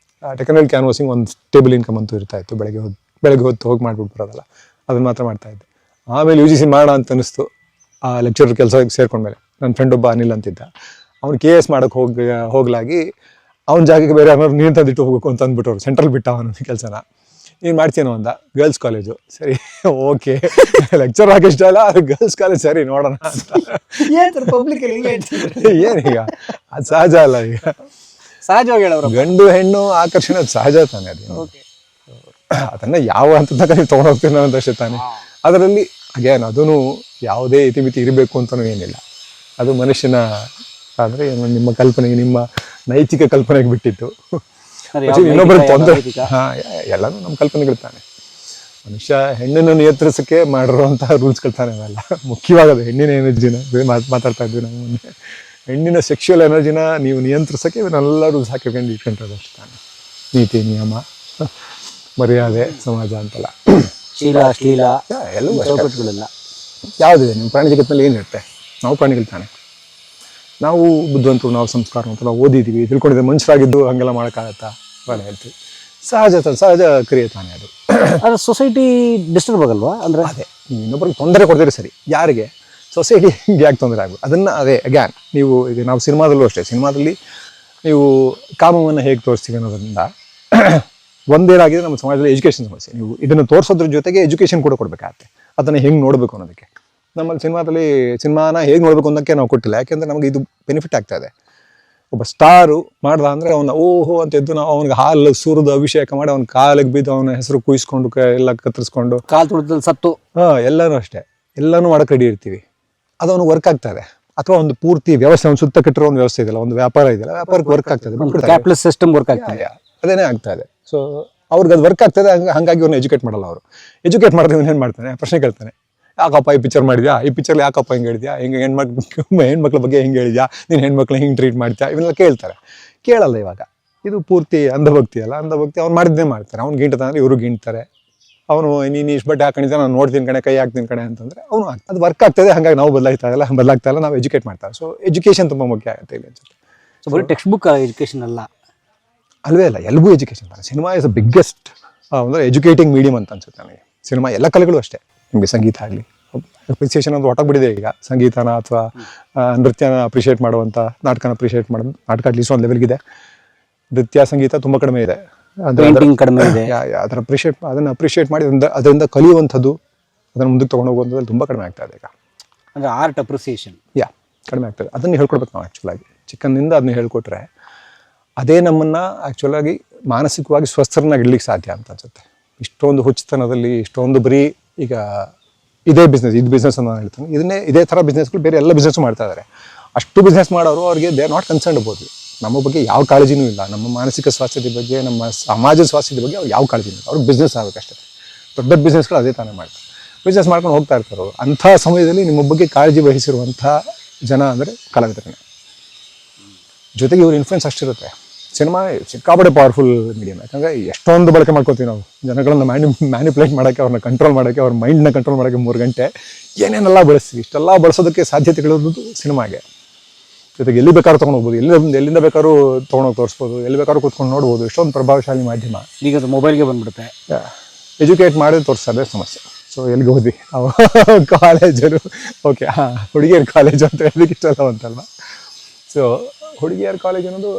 ಡೆಕನಲ್ ಕ್ಯಾನ್ವಾಸಿಂಗ್ ಒಂದು ಸ್ಟೇಬಲ್ ಇನ್ಕಮ್ ಅಂತೂ ಇರ್ತಾಯಿತ್ತು. ಬೆಳಗ್ಗೆ ಹೊತ್ತು ಹೋಗಿ ಮಾಡ್ಬಿಟ್ಟು ಬರೋದಲ್ಲ, ಅದನ್ನು ಮಾತ್ರ ಮಾಡ್ತಾಯಿದ್ದೆ. ಆಮೇಲೆ UGC ಮಾಡೋಣ ಅಂತ ಅನ್ನಿಸ್ತು. ಆ ಲೆಕ್ಚರ್ ಕೆಲಸ ಸೇರ್ಕೊಂಡ್ಮೇಲೆ ನನ್ನ ಫ್ರೆಂಡ್ ಒಬ್ಬ ಅನಿಲ್ ಅಂತಿದ್ದ, ಅವ್ನು KS ಮಾಡೋಕ್ಕೆ ಹೋಗ್ಲಾಗಿ ಅವ್ನ ಜಾಗಕ್ಕೆ ಬೇರೆ ಯಾರು ನೀನು ತಂದಿಟ್ಟು ಹೋಗ್ಬೇಕು ಅಂತ ಅಂದ್ಬಿಟ್ಟವ್ರು. ಸೆಂಟ್ರಲ್ ಬಿಟ್ಟ ಅವನ ಕೆಲಸನ. ನೀನು ಮಾಡ್ತೀನೋ ಅಂದ. ಗರ್ಲ್ಸ್ ಕಾಲೇಜು, ಸರಿ ಓಕೆ ಲೆಕ್ಚರ್ ಆಗಿ ಇಷ್ಟ ಅಲ್ಲ, ಅದು ಗರ್ಲ್ಸ್ ಕಾಲೇಜ್ ಸರಿ ನೋಡೋಣ ಅಂತ. ಪಬ್ಲಿಕಲ್ಲಿ ಏನೀಗ ಅದು ಸಹಜ ಅಲ್ಲ, ಈಗ ಸಹಜವಾಗಿ ಹೇಳೋರು ಗಂಡು ಹೆಣ್ಣು ಆಕರ್ಷಣೆ ಅದು ಸಹಜ ತಾನೆ. ಅದು ಅದನ್ನು ಯಾವ ಹಂತದಾಗ ನೀವು ತೊಗೊಂಡೋಗ್ತೀನೋ ಅಂತಷ್ಟೇ ತಾನೆ. ಅದರಲ್ಲಿ ಅಗೇನ್ ಅದೂ ಯಾವುದೇ ಇತಿಮಿತಿ ಇರಬೇಕು ಅಂತಲೂ ಏನಿಲ್ಲ. ಅದು ಮನುಷ್ಯನ ಅಂದರೆ ನಿಮ್ಮ ಕಲ್ಪನೆಗೆ, ನಿಮ್ಮ ನೈತಿಕ ಕಲ್ಪನೆಗೆ ಬಿಟ್ಟಿತ್ತು. ಇನ್ನೊಬ್ಬರಿಗೆ ತೊಂದರೆ, ಹಾಂ ಎಲ್ಲನೂ ನಮ್ಮ ಕಲ್ಪನೆಗಳು ತಾನೆ. ಮನುಷ್ಯ ಹೆಣ್ಣನ್ನು ನಿಯಂತ್ರಿಸೋಕ್ಕೆ ಮಾಡಿರುವಂತಹ ರೂಲ್ಸ್ಗಳು ತಾನೆ ಅವೆಲ್ಲ. ಮುಖ್ಯವಾಗದು ಹೆಣ್ಣಿನ ಎನರ್ಜಿನ ಮಾತಾಡ್ತಾ ಇದ್ವಿ ನಾವು ಮೊನ್ನೆ. ಹೆಣ್ಣಿನ ಸೆಕ್ಷುವಲ್ ಎನರ್ಜಿನ ನೀವು ನಿಯಂತ್ರಿಸೋಕ್ಕೆ ಇವನ್ನೆಲ್ಲ ರೂಲ್ಸ್ ಹಾಕಿಕೊಂಡು ಇಟ್ಕೊಂಡಿರೋದು ಅಷ್ಟು ತಾನೆ. ನೀತಿ ನಿಯಮ ಮರ್ಯಾದೆ ಸಮಾಜ ಅಂತಲ್ಲ, ಶೀಲ ಎಲ್ಲವೂ ಚೌಕಟ್ಟುಗಳೆಲ್ಲ ಯಾವುದಿದೆ ನಿಮ್ಮ ಪ್ರಾಣಿ ಜಗತ್ತಿನಲ್ಲಿ ಏನಿರುತ್ತೆ. ನಾವು ಪ್ರಾಣಿಗಳು ತಾನೆ, ನಾವು ಬುದ್ಧಿವಂತರು, ನಾವು ಸಂಸ್ಕಾರವಂತರು, ನಾವು ಓದಿದ್ದೀವಿ, ತಿಳ್ಕೊಂಡಿದ್ದೀವಿ. ಮನುಷ್ಯರಾಗಿದ್ದು ಹಾಗೆಲ್ಲ ಮಾಡೋಕ್ಕಾಗತ್ತಾ? ಅವೆಲ್ಲ ಹೇಳ್ತೀವಿ. ಸಹಜ ಕ್ರಿಯೆ ತಾನೇ ಅದು. ಅದು ಸೊಸೈಟಿ ಡಿಸ್ಟರ್ಬ್ ಆಗಲ್ವಾ? ಅಂದರೆ ಅದೇ ನೀವು ಇನ್ನೊಬ್ಬರಿಗೆ ತೊಂದರೆ ಕೊಡ್ತೀರಿ ಸರಿ, ಯಾರಿಗೆ? ಸೊಸೈಟಿ ಯಾಕೆ ತೊಂದರೆ ಆಗ್ಬೋದು? ಅದನ್ನು ಅದೇ ಅಗ್ಯಾನ್ ನೀವು ಈಗ ನಾವು ಸಿನಿಮಾದಲ್ಲೂ ಅಷ್ಟೇ, ಸಿನಿಮಾದಲ್ಲಿ ನೀವು ಕಾಮವನ್ನು ಹೇಗೆ ತೋರಿಸ್ತೀವಿ ಅನ್ನೋದ್ರಿಂದ ಒಂದೇನಾಗಿದೆ ನಮ್ಮ ಸಮಾಜದಲ್ಲಿ ಎಜುಕೇಷನ್ ಸಮಸ್ಯೆ. ನೀವು ಇದನ್ನು ತೋರಿಸೋದ್ರ ಜೊತೆಗೆ ಎಜುಕೇಷನ್ ಕೂಡ ಕೊಡಬೇಕಾಗತ್ತೆ. ಅದನ್ನು ಹೆಂಗೆ ನೋಡಬೇಕು ಅನ್ನೋದಕ್ಕೆ ನಮ್ಮಲ್ಲಿ ಸಿನಿಮಾನ ಹೇಗೆ ನೋಡಬೇಕು ಅನ್ನೋಕ್ಕೆ ನಾವು ಕೊಟ್ಟಿಲ್ಲ. ಯಾಕೆಂದರೆ ನಮಗೆ ಇದು ಬೆನಿಫಿಟ್ ಆಗ್ತಾ ಇದೆ. ಒಬ್ಬ ಸ್ಟಾರು ಮಾಡ್ದ ಅಂದರೆ ಅವನ ಓಹೋ ಅಂತ ಎದ್ದು ನಾವು ಅವ್ನಿಗೆ ಹಾಲು ಸುರಿದು ಅಭಿಷೇಕ ಮಾಡಿ ಅವ್ನ ಕಾಲಿಗೆ ಬಿದ್ದು ಅವನ ಹೆಸರು ಕುಯ್ಸ್ಕೊಂಡು ಎಲ್ಲ ಕತ್ತರಿಸ್ಕೊಂಡು ಕಾಲು ತುಳಿದಲ್ಲಿ ಸತ್ತು ಎಲ್ಲನೂ ಅಷ್ಟೇ, ಎಲ್ಲನೂ ಮಾಡೋಕ್ಕೆ ರೆಡಿ ಇರ್ತೀವಿ. ಅದು ಅವ್ನಿಗೆ ವರ್ಕ್ ಆಗ್ತದೆ. ಅಥವಾ ಒಂದು ಪೂರ್ತಿ ವ್ಯವಸ್ಥೆ, ಒಂದು ಸುತ್ತ ಕಟ್ಟಿರೋ ಒಂದು ವ್ಯವಸ್ಥೆ ಇದೆಯಲ್ಲ, ಒಂದು ವ್ಯಾಪಾರ ಇದೆಯಲ್ಲ, ವ್ಯಾಪಾರಕ್ಕೆ ವರ್ಕ್ ಆಗ್ತದೆ, ಕ್ಯಾಪಿಟಲಿಸ್ಟ್ ಸಿಸ್ಟಮ್ ವರ್ಕ್ ಆಗ್ತದೆ. ಅದೇನೇ ಆಗ್ತಾ ಇದೆ. ಸೊ ಅವ್ರಿಗೆ ಅದು ವರ್ಕ್ ಆಗ್ತದೆ. ಹಾಗಾಗಿ ಅವ್ರನ್ನ ಎಜುಕೇಟ್ ಮಾಡಲ್ಲ. ಅವರು ಎಜುಕೇಟ್ ಮಾಡಿದ್ರೆ ಏನು ಮಾಡ್ತಾನೆ, ಪ್ರಶ್ನೆ ಕೇಳ್ತಾನೆ, ಯಾಕಪ್ಪ ಈ ಪಿಕ್ಚರ್ ಮಾಡಿದ್ಯಾ, ಈ ಪಿಕ್ಚರ್ಲಿ ಯಾಕಪ್ಪ ಹಿಂಗೆ ಹೇಳಿದ್ಯಾ, ಹಿಂಗೆ ಹೆಣ್ಮಕ್ಳ ಬಗ್ಗೆ ಹಿಂಗೆ ಹೇಳಿದ್ಯಾ, ನೀನು ಹೆಣ್ಮಕ್ಳು ಹಿಂಗೆ ಟ್ರೀಟ್ ಮಾಡ್ತೀಯಾ, ಇವನ್ನೆಲ್ಲ ಕೇಳ್ತಾರೆ. ಕೇಳಲ್ಲ ಇವಾಗ. ಇದು ಪೂರ್ತಿ ಅಂಧಭಕ್ತಿ ಅಲ್ಲ. ಅಂಧಭಕ್ತಿ ಅವ್ನು ಮಾಡಿದ್ದೇ ಮಾಡ್ತಾರೆ. ಅವ್ನು ಗಿಂಟತಾನೆ, ಇವರು ಗಿಂಟ್ತಾರೆ. ಅವನು ನೀನು ಇಷ್ಟು ಬಟ್ಟೆ ಹಾಕೊಂಡಿದ್ದೆ, ನಾನು ನೋಡ್ತೀನಿ ಕಣೆ, ಕೈ ಹಾಕ್ತೀನಿ ಕಣೆ ಅಂತಂದರೆ ಅವನು ಅದು ವರ್ಕ್ ಆಗ್ತದೆ. ಹಾಗಾಗಿ ನಾವು ಬದಲಾಗ್ತಾ ಇಲ್ಲ, ನಾವು ಎಜುಕೇಟ್ ಮಾಡ್ತಾರೆ. ಸೊ ಎಜುಕೇಷನ್ ತುಂಬ ಮುಖ್ಯ ಆಗುತ್ತೆ ಇಲ್ಲಿ ಅನ್ಸುತ್ತೆ. ಸೊ ಬರೀ ಟೆಕ್ಸ್ಟ್ ಬುಕ್ ಎಜುಕೇಷನ್ ಅಲ್ಲ, ಅಲ್ವೇ ಅಲ್ಲ, ಎಲ್ಗೂ education. Cinema is a biggest ಅಂದರೆ ಎಜುಕೇಟಿಂಗ್ ಮೀಡಿಯಮ್ ಅಂತ ಅನ್ಸುತ್ತೆ ನನಗೆ. ಸಿನಿಮಾ ಎಲ್ಲ ಕಲೆಗಳು ಅಷ್ಟೇ. ನಿಮಗೆ ಸಂಗೀತ ಆಗಲಿ, ಅಪ್ರಿಸಿಯೇಷನ್ ಒಂದು ಹೊಟ್ಟೋಗ್ಬಿಟ್ಟಿದೆ ಈಗ. ಸಂಗೀತನ ಅಥವಾ ನೃತ್ಯನ ಅಪ್ರಿಷಿಯೇಟ್ ಮಾಡುವಂಥ, ನಾಟಕನ ಅಪ್ರಿಷಿಯೇಟ್ ಮಾಡೋದು, ನಾಟಕ ಅಟ್ಲೀಸ್ಟ್ ಒಂದು ಲೆವೆಲ್ಗಿದೆ. ನೃತ್ಯ ಸಂಗೀತ ತುಂಬ ಕಡಿಮೆ ಇದೆ, ಕಡಿಮೆ ಇದೆ. ಅದನ್ನು ಅಪ್ರಿಷಿಯೇಟ್ ಮಾಡಿ ಅದರಿಂದ ಕಲಿಯುವಂಥದ್ದು, ಅದನ್ನು ಮುಂದಕ್ಕೆ ತೊಗೊಂಡು ಹೋಗುವಂಥದ್ದು ತುಂಬ ಕಡಿಮೆ ಆಗ್ತಾ ಇದೆ ಈಗ. ಅಂದರೆ ಆರ್ಟ್ ಅಪ್ರಿಸಿಯೇಷನ್ ಕಡಿಮೆ ಆಗ್ತದೆ. ಅದನ್ನು ಹೇಳ್ಕೊಡ್ಬೇಕು ನಾವು ಆ್ಯಕ್ಚುಲಾಗಿ. ಚಿಕ್ಕಂದಿಂದ ಅದನ್ನ ಹೇಳ್ಕೊಟ್ರೆ ಅದೇ ನಮ್ಮನ್ನು ಆ್ಯಕ್ಚುಲಾಗಿ ಮಾನಸಿಕವಾಗಿ ಸ್ವಸ್ಥರನ್ನಾಗಿ ಇಡ್ಲಿಕ್ಕೆ ಸಾಧ್ಯ ಅಂತ ಅನ್ಸುತ್ತೆ. ಇಷ್ಟೊಂದು ಹುಚ್ಚುತನದಲ್ಲಿ, ಇಷ್ಟೊಂದು ಬರೀ ಈಗ ಇದೇ ಬಿಸ್ನೆಸ್ ಅಂತ ನಾನು ಹೇಳ್ತೀನಿ. ಇದೇ ಥರ ಬಿಸ್ನೆಸ್ಗಳು ಬೇರೆ ಎಲ್ಲ ಬಿಸ್ನೆಸ್ ಮಾಡ್ತಾ ಇದ್ದಾರೆ. ಅಷ್ಟು ಬಿಸ್ನೆಸ್ ಮಾಡೋರು ಅವ್ರಿಗೆ they are not concern about ನಮ್ಮ ಬಗ್ಗೆ ಯಾವ ಕಾಳಜಿನೂ ಇಲ್ಲ, ನಮ್ಮ ಮಾನಸಿಕ ಸ್ವಾಸ್ಥ್ಯದ ಬಗ್ಗೆ, ನಮ್ಮ ಸಮಾಜದ ಸ್ವಾಸ್ಥ್ಯದ ಬಗ್ಗೆ ಅವ್ರಿಗೆ ಯಾವ ಕಾಳಜಿನೂ ಇಲ್ಲ. ಅವ್ರಿಗೆ ಬಿಸ್ನೆಸ್ ಆಗಬೇಕಷ್ಟೇ. ದೊಡ್ಡ ಬಿಸ್ನೆಸ್ಗಳು ಅದೇ ತಾನೇ ಮಾಡ್ತಾರೆ, ಬಿಸ್ನೆಸ್ ಮಾಡ್ಕೊಂಡು ಹೋಗ್ತಾ ಇರ್ತಾರೆ ಅವರು. ಅಂಥ ಸಮಯದಲ್ಲಿ ನಿಮ್ಮ ಬಗ್ಗೆ ಕಾಳಜಿ ವಹಿಸಿರುವಂಥ ಜನ ಅಂದರೆ ಕಲಾವಿದರೇ. ಜೊತೆಗೆ ಇವ್ರ ಇನ್ಫ್ಲುಯೆನ್ಸ್ ಅಷ್ಟಿರುತ್ತೆ. ಸಿನಿಮಾ ಸಿಕ್ಕಾಪಟ್ಟೆ ಪವರ್ಫುಲ್ ಮೀಡಿಯಮ್. ಯಾಕಂದರೆ ಎಷ್ಟೊಂದು ಬಳಕೆ ಮಾಡ್ಕೋತೀವಿ ನಾವು ಜನಗಳನ್ನ ಮ್ಯಾನಿಪುಲೇಟ್ ಮಾಡೋಕ್ಕೆ, ಅವ್ರನ್ನ ಕಂಟ್ರೋಲ್ ಮಾಡೋಕ್ಕೆ, ಅವ್ರ ಮೈಂಡ್ನ ಕಂಟ್ರೋಲ್ ಮಾಡೋಕ್ಕೆ 3 ಗಂಟೆ ಏನೇನೆಲ್ಲ ಬಳಸ್ತೀವಿ. ಇಷ್ಟೆಲ್ಲ ಬಳಸೋದಕ್ಕೆ ಸಾಧ್ಯತೆಗಳಿರೋದು ಸಿನಿಮಾಗೆ. ಜೊತೆಗೆ ಎಲ್ಲಿ ಬೇಕಾದ್ರೂ ತೊಗೊಂಡು ಹೋಗ್ಬೋದು, ಎಲ್ಲಿಂದ ಬೇಕಾದ್ರೂ ತೊಗೊಂಡೋಗಿ ತೋರಿಸ್ಬೋದು, ಎಲ್ಲಿ ಬೇಕಾದ್ರೂ ಕೂತ್ಕೊಂಡು ನೋಡ್ಬೋದು. ಇಷ್ಟೊಂದು ಪ್ರಭಾವಶಾಲಿ ಮಾಧ್ಯಮ. ಈಗ ಅದು ಮೊಬೈಲ್ಗೆ ಬಂದ್ಬಿಡುತ್ತೆ. ಎಜುಕೇಟ್ ಮಾಡಿ ತೋರಿಸೋದೇ ಸಮಸ್ಯೆ. ಸೊ ಎಲ್ಲಿಗೆ ಹೋದ್ವಿ ಕಾಲೇಜರು, ಓಕೆ, ಹುಡುಗಿಯರ ಕಾಲೇಜು ಅಂತ ಹೇಳೋದಕ್ಕೆ ಇಷ್ಟಲ್ಲ ಅಂತಲ್ವ. ಸೊ ಹುಡುಗಿಯರ ಕಾಲೇಜ್ ಅನ್ನೋದು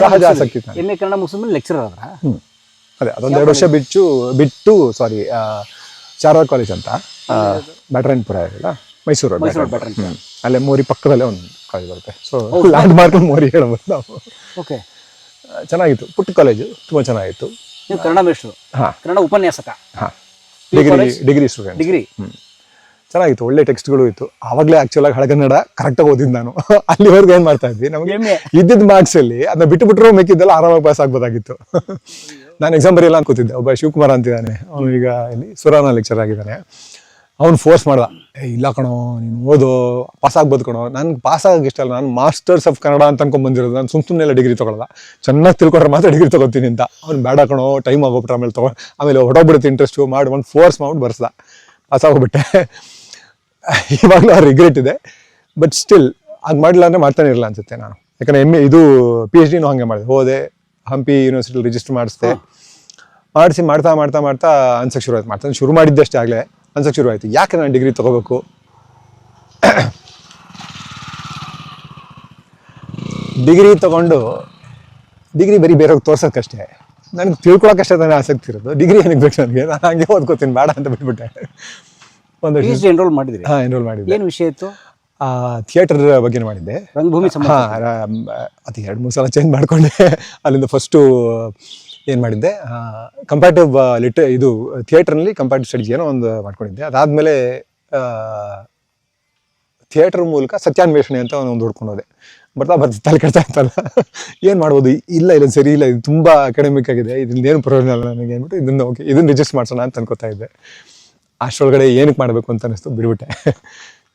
ಸಹಜ ಆಸಕ್ತಿ. MA ಕನ್ನಡ ಮುಗಿಸಿದ್ಮೇಲೆ ಲೆಕ್ಚರರ್ ಆದ್ರ? ಅದೇ ಅದೊಂದು 2 ವರ್ಷ ಬಿಟ್ಟು ಚಾರ್ವಾಕ್ ಕಾಲೇಜ್ ಅಂತ ಬ್ಯಾಟರಾಯನಪುರ ಇರಲ್ಲ, ಮೈಸೂರು ಅಲ್ಲೇ ಮೋರಿ ಪಕ್ಕದಲ್ಲೇ ಒಂದು ಕಾಲೇಜ್ ಬರುತ್ತೆ. ಸೊ ಲ್ಯಾಂಡ್ ಮಾರ್ಕ್ ಮೋರಿ ಹೇಳ್ಬೋದು ನಾವು. ಓಕೆ, ಚೆನ್ನಾಗಿತ್ತು. ಪುಟ್ಟ ಕಾಲೇಜು, ತುಂಬ ಚೆನ್ನಾಗಿತ್ತು. ನೀವು ಕನ್ನಡ ಮೇಷ್ಟ್ರು? ಕನ್ನಡ ಉಪನ್ಯಾಸಕ? Degree student. ಡಿಗ್ರಿ ಚೆನ್ನಾಗಿತ್ತು. ಒಳ್ಳೆ ಟೆಕ್ಸ್ಟ್ಗಳು ಇತ್ತು. ಆವಾಗಲೇ ಆ್ಯಕ್ಚುಲಾಗಿ ಹಳಗನ್ನಡ ಕರೆಕ್ಟಾಗಿ ಓದಿದ್ದು ನಾನು. ಅಲ್ಲಿವರೆಗೂ ಏನು ಮಾಡ್ತಾ ಇದ್ವಿ, ನಮಗೆ ಇದ್ದಿದ್ದ ಮಾರ್ಕ್ಸಲ್ಲಿ ಅದನ್ನ ಬಿಟ್ಟುಬಿಟ್ರು ಮಿಕ್ಕಿದ್ದೆಲ್ಲ ಆರಾಮಾಗಿ ಪಾಸ್ ಆಗ್ಬೋದಾಗಿತ್ತು. ನಾನು ಎಕ್ಸಾಮ್ ಬರೆಯಲ್ಲ ಅನ್ಕೋತಿದ್ದೆ. ಒಬ್ಬ ಶಿವಕುಮಾರ್ ಅಂತಿದ್ದಾನೆ, ಅವನು ಈಗ ಇಲ್ಲಿ ಸುರಾನ ಲೆಕ್ಚರ್ ಆಗಿದ್ದಾನೆ. ಅವ್ನು ಫೋರ್ಸ್ ಮಾಡ್ದ, ಇಲ್ಲ ಕಣೋ ನೀನು ಓದೋ, ಪಾಸ್ ಆಗ್ಬೋದು ಕಣೋ. ನನಗೆ ಪಾಸ್ ಆಗೋಕ್ಕೆ ಇಷ್ಟ ಅಲ್ಲ, ನಾನು ಮಾಸ್ಟರ್ಸ್ ಆಫ್ ಕನ್ನಡ ಅಂತ ಅನ್ಕೊಂಡ್ಬಂದಿರೋದು. ನಾನು ಸುಮ್ಮನೆ ಡಿಗ್ರಿ ತೊಗೊಳ್ಳಲ್ಲ, ಚೆನ್ನಾಗಿ ತಿಳ್ಕೊಂಡ್ರೆ ಮಾತ್ರ ಡಿಗ್ರಿ ತೊಗೋತೀನಿ ಅಂತ. ಅವ್ನು ಬೇಡ ಕಣೋ, ಟೈಮ್ ಆಗೋಗ್ಬಿಟ್ರೆ ಆಮೇಲೆ ಹೊಡೋಗ್ಬಿಡುತ್ತೆ ಇಂಟ್ರೆಸ್ಟು ಮಾಡಿ ಒಂದು ಫೋರ್ಸ್ ಮಾಡ್ಬಿಟ್ಟು ಬರ್ಸ್ದ. ಪಾಸ್ ಆಗೋಗ್ಬಿಟ್ಟೆ. ಇವಾಗಲೂ ಆ ರಿಗ್ರೆಟ್ ಇದೆ. ಬಟ್ ಸ್ಟಿಲ್ ಹಾಗೆ ಮಾಡಲಿಲ್ಲ ಅಂದರೆ ಮಾಡ್ತಾನೆ ಇರಲ್ಲ ಅನ್ಸುತ್ತೆ ನಾನು. ಯಾಕಂದರೆ ಇದು PhD ಹಾಗೆ ಮಾಡಿದೆ. ಹೋದೆ, ಹಂಪಿ ಯೂನಿವರ್ಸಿಟಿಲಿ ರಿಜಿಸ್ಟರ್ ಮಾಡಿಸ್ದೆ. ಮಾಡ್ತಾ ಅನ್ಸಕ್ಕೆ ಶುರು ಆಯ್ತು. ಶುರು ಮಾಡಿದ್ದಷ್ಟೇ ಆಗಲೇ ಅನ್ಸಕ್ಕೆ ಶುರು ಆಯಿತು, ಯಾಕೆ ನಾನು ಡಿಗ್ರಿ ತೊಗೋಬೇಕು. ಡಿಗ್ರಿ ತೊಗೊಂಡು ಬರೀ ಬೇರೆಯವ್ರಿಗೆ ತೋರ್ಸೋಕ್ಕಷ್ಟೇ, ನನಗೆ ತಿಳ್ಕೊಳಕ್ಕಷ್ಟೇ ತಾನೇ ಆಸಕ್ತಿ ಇರೋದು. ಡಿಗ್ರಿ ಏನಕ್ಕೆ ಬೇಕು ನನಗೆ, ನಾನು ಹಂಗೆ ಓದ್ಕೋತೀನಿ ಬೇಡ ಅಂತ ಬಿಟ್ಬಿಟ್ಟೆ. ಒಂದು ಎನ್ರೋಲ್ ಮಾಡಿದ್ರಿ? ಎನ್ರೋಲ್ ಮಾಡಿದ್ದೆ. ಏನು ವಿಷಯ ಇತ್ತು? ಥಿಯೇಟರ್ ಬಗ್ಗೆ ಮಾಡಿದ್ದೆ. ರಂಗಭೂಮಿ ಅದು 2-3 ಸಲ ಚೇಂಜ್ ಮಾಡಿಕೊಂಡೆ. ಅಲ್ಲಿಂದ ಫಸ್ಟು ಏನು ಮಾಡಿದ್ದೆ, ಕಂಪ್ಯಾರಿಟಿವ್ ಇದು ಥಿಯೇಟರ್ನಲ್ಲಿ ಕಂಪ್ಯಾರಿಟಿವ್ ಸ್ಟಡೀಸ್ ಏನೋ ಒಂದು ಮಾಡ್ಕೊಂಡಿದ್ದೆ. ಅದಾದಮೇಲೆ ಥಿಯೇಟರ್ ಮೂಲಕ ಸತ್ಯಾನ್ವೇಷಣೆ ಅಂತ ಒಂದು ಹುಡ್ಕೊಂಡು ಹೋದೆ. ಬರ್ತಾ ತಲೆ ಕೆಡ್ತಾ ಇತ್ತಲ್ಲ, ಏನು ಮಾಡ್ಬೋದು, ಇಲ್ಲ ಸರಿ ಇಲ್ಲ, ಇದು ತುಂಬ ಅಕಾಡೆಮಿಕ್ ಆಗಿದೆ, ಇದರಿಂದ ಏನು ಪ್ರಯೋಜನ ಇಲ್ಲ ನನಗೆ ಅಂದ್ಬಿಟ್ಟು ಇದನ್ನು ರಿಜಿಸ್ಟರ್ ಮಾಡ್ಸೋಣ ಅಂತ ಅನ್ಕೋತಾ ಇದ್ದೆ. ಅಷ್ಟರೊಳಗಡೆ ಏನಕ್ಕೆ ಮಾಡಬೇಕು ಅಂತ ಅನಿಸ್ತು, ಬಿಡ್ಬಿಟ್ಟೆ.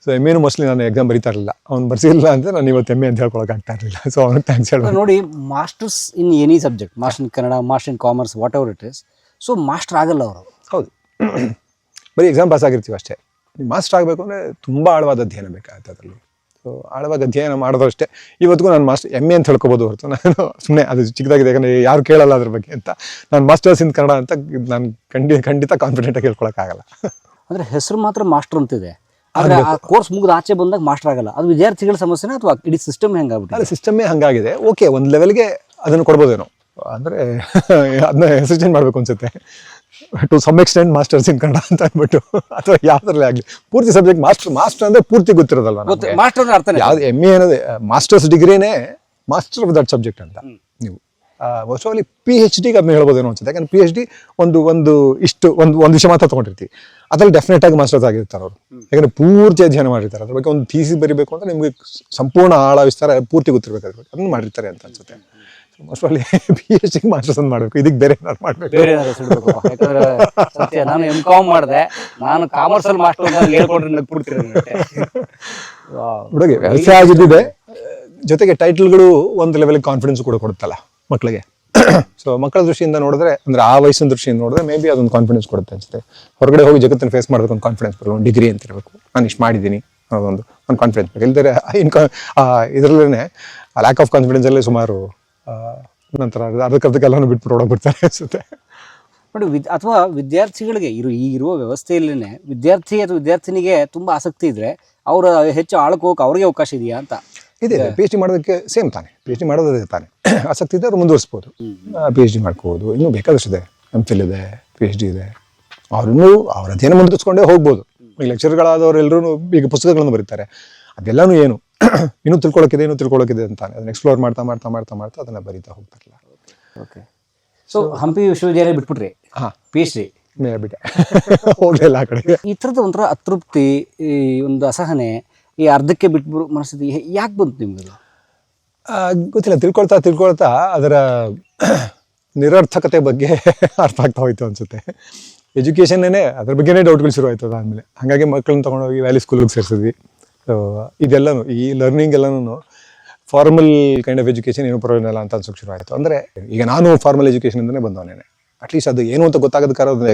ಸೊ MA ಮೋಸ್ಟ್ಲಿ ನಾನು ಎಕ್ಸಾಮ್ ಬರೀತಾ ಇರಲಿಲ್ಲ. ಅವ್ನು ಬರ್ಸಿಲ್ಲ ಅಂತ ನಾನು ಇವತ್ತು MA ಅಂತ ಹೇಳ್ಕೊಳಕ್ಕೆ ಆಗ್ತಾ ಇರಲಿಲ್ಲ. ಸೊ ಅವ್ನಿಗೆ ಥ್ಯಾಂಕ್ಸ್ ಹೇಳಿ. ನೋಡಿ, masters in any subject, master in Kannada, master in commerce, what ever it is, so master ಆಗಲ್ಲ ಅವರು. ಹೌದು, ಬರೀ ಎಕ್ಸಾಮ್ ಪಾಸ್ ಆಗಿರ್ತೀವಿ ಅಷ್ಟೇ. ಮಾಸ್ಟರ್ ಆಗಬೇಕು ಅಂದರೆ ತುಂಬ ಆಳವಾದ ಅಧ್ಯಯನ ಬೇಕಾಗುತ್ತೆ ಅದರಲ್ಲಿ. ಸೊ ಆಳವಾದ ಅಧ್ಯಯನ ಮಾಡೋದು ಅಷ್ಟೇ. ಇವತ್ತಿಗೂ ನಾನು MA ಅಂತ ಹೇಳ್ಕೊಬೋದು ಹೊರತು ನಾನು ಸುಮ್ಮನೆ ಅದು ಚಿಕ್ಕದಾಗಿದೆ, ಯಾಕಂದರೆ ಯಾರು ಕೇಳಲ್ಲ ಅದ್ರ ಬಗ್ಗೆ ಅಂತ. ನಾನು ಮಾಸ್ಟರ್ಸ್ ಇನ್ ಕನ್ನಡ ಅಂತ ನಾನು ಖಂಡಿತ ಕಾನ್ಫಿಡೆಂಟಾಗಿ ಹೇಳ್ಕೊಳಕ್ಕಾಗಲ್ಲ. ಅಂದರೆ ಹೆಸರು ಮಾತ್ರ ಮಾಸ್ಟರ್ ಅಂತಿದೆ, ಆದರೆ ಆ ಕೋರ್ಸ್ ಮುಗಿದು ಆಚೆ ಬಂದಾಗ ಮಾಸ್ಟರ್ ಆಗಲ್ಲ. ಅದು ವಿದ್ಯಾರ್ಥಿಗಳ ಸಮಸ್ಯೆನ ಅಥವಾ ಇಡೀ ಸಿಸ್ಟಮ್ ಹೆಂಗಾಗ್ಬಿಟ್ಟು? ಅದು ಸಿಸ್ಟಮೇ ಹಂಗಾಗಿದೆ. ಓಕೆ, ಒಂದು ಲೆವೆಲ್ಗೆ ಅದನ್ನು ಕೊಡ್ಬೋದೇನೋ, ಅಂದರೆ ಅದನ್ನ ಹೆಸರು ಚೇಂಜ್ ಮಾಡಬೇಕು ಅನ್ಸುತ್ತೆ. To some extent masters in Kannada ಅಂತ ಅಂದ್ಬಿಟ್ಟು, ಅಥವಾ ಯಾವುದರಲ್ಲೇ ಆಗಲಿ ಪೂರ್ತಿ ಸಬ್ಜೆಕ್ಟ್ ಮಾಸ್ಟರ್ ಅಂದರೆ ಪೂರ್ತಿ ಗೊತ್ತಿರೋದಲ್ವ. ಮಾಸ್ಟರ್ ಅರ್ಥ ಯಾವ್ದು MA ಅನ್ನೋದೇ ಮಾಸ್ಟರ್ಸ್ ಡಿಗ್ರಿನೇ ಮಾಸ್ಟರ್ ಆಫ್ ದಟ್ ಸಬ್ಜೆಕ್ಟ್ ಅಂತ. ನೀವು ಮೋಸ್ಟ್ಲಿ PhDಗೆ ಅದನ್ನ ಹೇಳ್ಬೋದೇನೋ ಅನ್ಸುತ್ತೆ. ಯಾಕಂದ್ರೆ PhD ಒಂದು ವಿಷಯ ಮಾತ್ರ ತೊಗೊಂಡಿರ್ತೀವಿ, ಅದ್ರಲ್ಲಿ ಡೆಫಿನೆಟ್ ಆಗಿ ಮಾಸ್ಟರ್ಸ್ ಆಗಿರ್ತಾರೆ ಅವರು. ಯಾಕಂದ್ರೆ ಪೂರ್ತಿ ಅಧ್ಯಯನ ಮಾಡಿರ್ತಾರೆ. ಅದ್ರ ಬಗ್ಗೆ ಒಂದು ಥೀಸಿಸ್ ಬರೀಬೇಕು ಅಂತ ನಿಮಗೆ ಸಂಪೂರ್ಣ ಆಳ ವಿಸ್ತಾರ ಪೂರ್ತಿ ಗೊತ್ತಿರಬೇಕಾದ್ರೆ ಅದನ್ನ ಮಾಡಿರ್ತಾರೆ ಅಂತ ಅನ್ಸುತ್ತೆ. ಮೋಸ್ಟ್ಲಿ PhD ಮಾಸ್ಟರ್ಸ್ ಅಂತ ಮಾಡಬೇಕು, ಇದಕ್ಕೆ ಬೇರೆ ಏನಾದ್ರು ಮಾಡಬೇಕು. ಯಾಕಂದ್ರೆ ನಾನು MCom ಮಾಡಿದೆ, ನಾನು ಕಾಮರ್ಸ್ ಅಲ್ಲಿ ಮಾಸ್ಟರ್ ಅಂತ ಹೇಳ್ಕೊಂಡ್ರೆ ಹುಡುಗಿ ವ್ಯವಸಾಯ ಆಗಿದ್ದಿದೆ. ಜೊತೆಗೆ ಟೈಟಲ್ಗಳು ಒಂದು ಲೆವೆಲ್ ಕಾನ್ಫಿಡೆನ್ಸ್ ಕೂಡ ಕೊಡುತ್ತಲ್ಲ ಮಕ್ಕಳಿಗೆ. ಸೊ ಮಕ್ಕಳ ದೃಷ್ಟಿಯಿಂದ ನೋಡಿದ್ರೆ, ಅಂದ್ರೆ ಆ ವಯಸ್ಸಿನ ದೃಷ್ಟಿಯಿಂದ ನೋಡಿದ್ರೆ ಮೇ ಬಿ ಅದೊಂದು ಕಾನ್ಫಿಡೆನ್ಸ್ ಕೊಡುತ್ತೆ ಅನ್ಸುತ್ತೆ. ಹೊರಗಡೆ ಹೋಗಿ ಜಗತ್ತನ್ನು ಫೇಸ್ ಮಾಡೋದಕ್ಕೆ ಒಂದು ಕಾನ್ಫಿಡೆನ್ಸ್ ಬರಲ್ಲ. ಒಂದು ಡಿಗ್ರಿ ಅಂತ ಇರಬೇಕು, ನಾನು ಇಷ್ಟು ಮಾಡಿದ್ದೀನಿ ಅನ್ನೋದೊಂದು ಕಾನ್ಫಿಡೆನ್ಸ್ ಬೇಕು. ಇಲ್ದರೆ ಇದರಲ್ಲೇ ಲ್ಯಾಕ್ ಆಫ್ ಕಾನ್ಫಿಡೆನ್ಸಲ್ಲೇ ಸುಮಾರು ನಂತರ ಅದಕ್ಕೆಲ್ಲನೂ ಬಿಟ್ಬಿಟ್ಟು ಹೊಡೋಗ್ಬಿಡ್ತಾರೆ ಅನ್ಸುತ್ತೆ. ನೋಡಿ, ಅಥವಾ ವಿದ್ಯಾರ್ಥಿಗಳಿಗೆ ಇರುವ ವ್ಯವಸ್ಥೆಯಲ್ಲೇ ವಿದ್ಯಾರ್ಥಿ ಅಥವಾ ವಿದ್ಯಾರ್ಥಿನಿಗೆ ತುಂಬ ಆಸಕ್ತಿ ಇದ್ರೆ ಅವರ ಹೆಚ್ಚು ಆಳಕ್ಕೆ ಹೋಗಕ್ಕೆ ಅವ್ರಿಗೆ ಅವಕಾಶ ಇದೆಯಾ ಅಂತ ಇದೆ. PhD ಮಾಡೋದಕ್ಕೆ ಸೇಮ್ ತಾನೆ, PhD ಮಾಡೋದೇ ತಾನೆ. ಆಸಕ್ತಿ ಇದೆ, ಅವ್ರು ಮುಂದುವರಿಸ್ಬೋದು. PhD ಮಾಡ್ಕೋಬೋದು. ಇನ್ನೂ ಬೇಕಾದಷ್ಟಿದೆ. MPhil ಇದೆ, PhD ಇದೆ. ಅವ್ರನ್ನೂ ಅವ್ರ ಅಧ್ಯಯನ ಮುಂದುವರಿಸ್ಕೊಂಡೇ ಹೋಗ್ಬೋದು. ಈಗ ಲೆಕ್ಚರ್ಗಳಾದವ್ರು ಎಲ್ಲರೂ ಈಗ ಪುಸ್ತಕಗಳನ್ನು ಬರೀತಾರೆ. ಅದೆಲ್ಲನೂ ಏನು ಇನ್ನೂ ತಿಳ್ಕೊಳ್ಳೋಕ್ಕಿದೆ ಅಂತಾನೆ ಅದನ್ನ ಎಕ್ಸ್ಪ್ಲೋರ್ ಮಾಡ್ತಾ ಅದನ್ನ ಬರೀತಾ ಹೋಗ್ತಾರಲ್ಲ. ಓಕೆ. ಸೊ ಹಂಪಿ ವಿಶ್ವವಿದ್ಯಾಲಯ ಬಿಟ್ಬಿಟ್ರಿ, PhD ಬಿಟ್ಟೆ ಹೋಗ್ಲಿಲ್ಲ ಆ ಕಡೆಗೆ. ಈ ಥರದ ಒಂಥರ ಅತೃಪ್ತಿ, ಈ ಒಂದು ಅಸಹನೆ, ಈ ಅರ್ಧಕ್ಕೆ ಬಿಟ್ಬಿಡು ಮನಸ್ಥಿತಿ ಯಾಕೆ ಬಂತು ನಿಮ್ಗೆ? ಗೊತ್ತಿಲ್ಲ, ತಿಳ್ಕೊಳ್ತಾ ಅದರ ನಿರರ್ಥಕತೆ ಬಗ್ಗೆ ಅರ್ಥ ಆಗ್ತಾ ಹೋಯ್ತು ಅನ್ಸುತ್ತೆ. ಎಜುಕೇಷನ್ನೇ ಅದ್ರ ಬಗ್ಗೆನೇ ಡೌಟ್ಗಳು ಶುರು ಆಯ್ತು ಅದಾದಮೇಲೆ. ಹಾಗಾಗಿ ಮಕ್ಕಳನ್ನ ತೊಗೊಂಡೋಗಿ ವ್ಯಾಲಿ ಸ್ಕೂಲಿಗೆ ಸೇರಿಸಿದ್ವಿ. ಸೊ ಇದೆಲ್ಲನೂ ಈ ಲರ್ನಿಂಗ್ ಎಲ್ಲನೂ ಫಾರ್ಮಲ್ ಕೈಂಡ್ ಆಫ್ ಎಜುಕೇಷನ್ ಏನೂ ಪರವಾಗಿಲ್ಲ ಅಂತ ಅನ್ಸೋಕೆ ಶುರು ಆಯಿತು. ಅಂದರೆ ಈಗ ನಾನು ಫಾರ್ಮಲ್ ಎಜುಕೇಷನಿಂದನೇ ಬಂದವನೇನೆ. ಅಟ್ಲೀಸ್ಟ್ ಅದು ಏನು ಅಂತ ಗೊತ್ತಾಗೋದಕ್ಕಾರ ಅದನ್ನು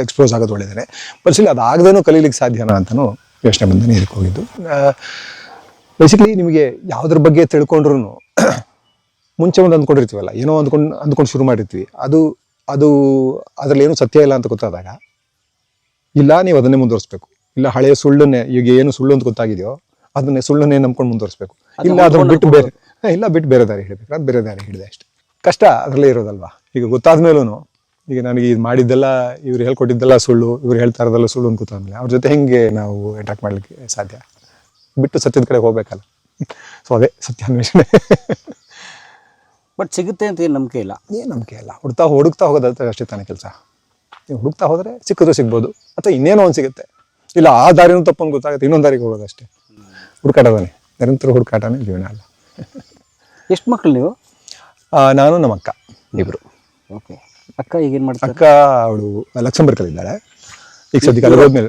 ಎಕ್ಸ್ಪೋಸ್ ಆಗೋದು ಒಳ್ಳೆಯದೇ. ಬಟ್ ಸ್ಟಿಲ್ ಅದಾಗದೇನೂ ಕಲೀಲಿಕ್ಕೆ ಸಾಧ್ಯನಾ ಅಂತಲೂ ಯೋಚನೆ ಬಂದೇ ಇದಕ್ಕೆ ಹೋಗಿದ್ದು. ಬೇಸಿಕಲಿ ನಿಮಗೆ ಯಾವುದ್ರ ಬಗ್ಗೆ ತಿಳ್ಕೊಂಡ್ರು ಮುಂಚೆ ಒಂದು ಅಂದ್ಕೊಂಡಿರ್ತೀವಲ್ಲ, ಏನೋ ಅಂದ್ಕೊಂಡು ಶುರು ಮಾಡಿರ್ತೀವಿ, ಅದು ಅದರಲ್ಲಿ ಏನೂ ಸತ್ಯ ಇಲ್ಲ ಅಂತ ಗೊತ್ತಾದಾಗ ಇಲ್ಲ ನೀವು ಅದನ್ನೇ ಮುಂದುವರಿಸ್ಬೇಕು. ಇಲ್ಲ ಹಳೆಯ ಸುಳ್ಳನ್ನೇ, ಈಗ ಏನು ಸುಳ್ಳು ಅಂತ ಗೊತ್ತಾಗಿದೆಯೋ ಅದನ್ನೇ ಸುಳ್ಳನ್ನೇ ನಂಬ್ಕೊಂಡು ಮುಂದುವರಿಸ್ಬೇಕು. ಇಲ್ಲ ಅದನ್ನು ಬಿಟ್ಟು ಬೇರೆ ದಾರಿ ಹಿಡಬೇಕು. ಅದು ಬೇರೆ ದಾರಿ ಹಿಡಿದೆ ಅಷ್ಟೇ. ಕಷ್ಟ ಅದರಲ್ಲೇ ಇರೋದಲ್ವಾ. ಈಗ ಗೊತ್ತಾದ ಮೇಲೂ ಈಗ ನನಗೆ ಇದು ಮಾಡಿದ್ದೆಲ್ಲ, ಇವ್ರು ಹೇಳ್ಕೊಟ್ಟಿದ್ದೆಲ್ಲ ಸುಳ್ಳು, ಇವ್ರು ಹೇಳ್ತಾ ಇರೋದೆಲ್ಲ ಸುಳ್ಳು ಅಂತ ಗೊತ್ತಾದ್ಮೇಲೆ ಅವ್ರ ಜೊತೆ ಹೆಂಗೆ ನಾವು ಇಂಟ್ರಾಕ್ಟ್ ಮಾಡಲಿಕ್ಕೆ ಸಾಧ್ಯ? ಬಿಟ್ಟು ಸತ್ಯದ ಕಡೆ ಹೋಗ್ಬೇಕಲ್ಲ. ಸೊ ಅದೇ ಸತ್ಯಾನ್ವೇಷಣೆ. ಬಟ್ ಸಿಗುತ್ತೆ ಅಂತ ಏನು ನಂಬಿಕೆ ಇಲ್ಲ. ಏನು ನಂಬಿಕೆ ಇಲ್ಲ. ಹುಡುಕ್ತಾ ಹೋಗೋದು ಅಷ್ಟೇ ತಾನೇ ಕೆಲಸ. ನೀವು ಹುಡುಕ್ತಾ ಹೋದರೆ ಸಿಕ್ಕಿದ್ರು ಸಿಗ್ಬೋದು, ಅಥವಾ ಇನ್ನೇನೋ ಒಂದು ಸಿಗುತ್ತೆ. ಇಲ್ಲ ಆ ದಾರಿನೂ ತಪ್ಪೊಂದು ಗೊತ್ತಾಗುತ್ತೆ, ಇನ್ನೊಂದು ದಾರಿಗೆ ಹೋಗೋದು ಅಷ್ಟೇ. ಹುಡುಕಾಟದಾನೆ, ನಿರಂತರ ಹುಡುಕಾಟನೇ ಜೀವನ ಅಲ್ಲ. ಎಷ್ಟು ಮಕ್ಕಳು ನೀವು? ನಾನು ನಮ್ಮ ಅಕ್ಕ ಇಬ್ಬರು. ಓಕೆ. ಅಕ್ಕ ಈಗೇನು ಮಾಡ್ತಾರೆ? ಅಕ್ಕ ಅವಳು ಲಕ್ಸಂಬರ್ಗಲ್ಲಿದ್ದಾಳೆ ಈಗ ಸದ್ಯಕ್ಕೆ. ಅಲ್ಲಿ ಹೋದ್ಮೇಲೆ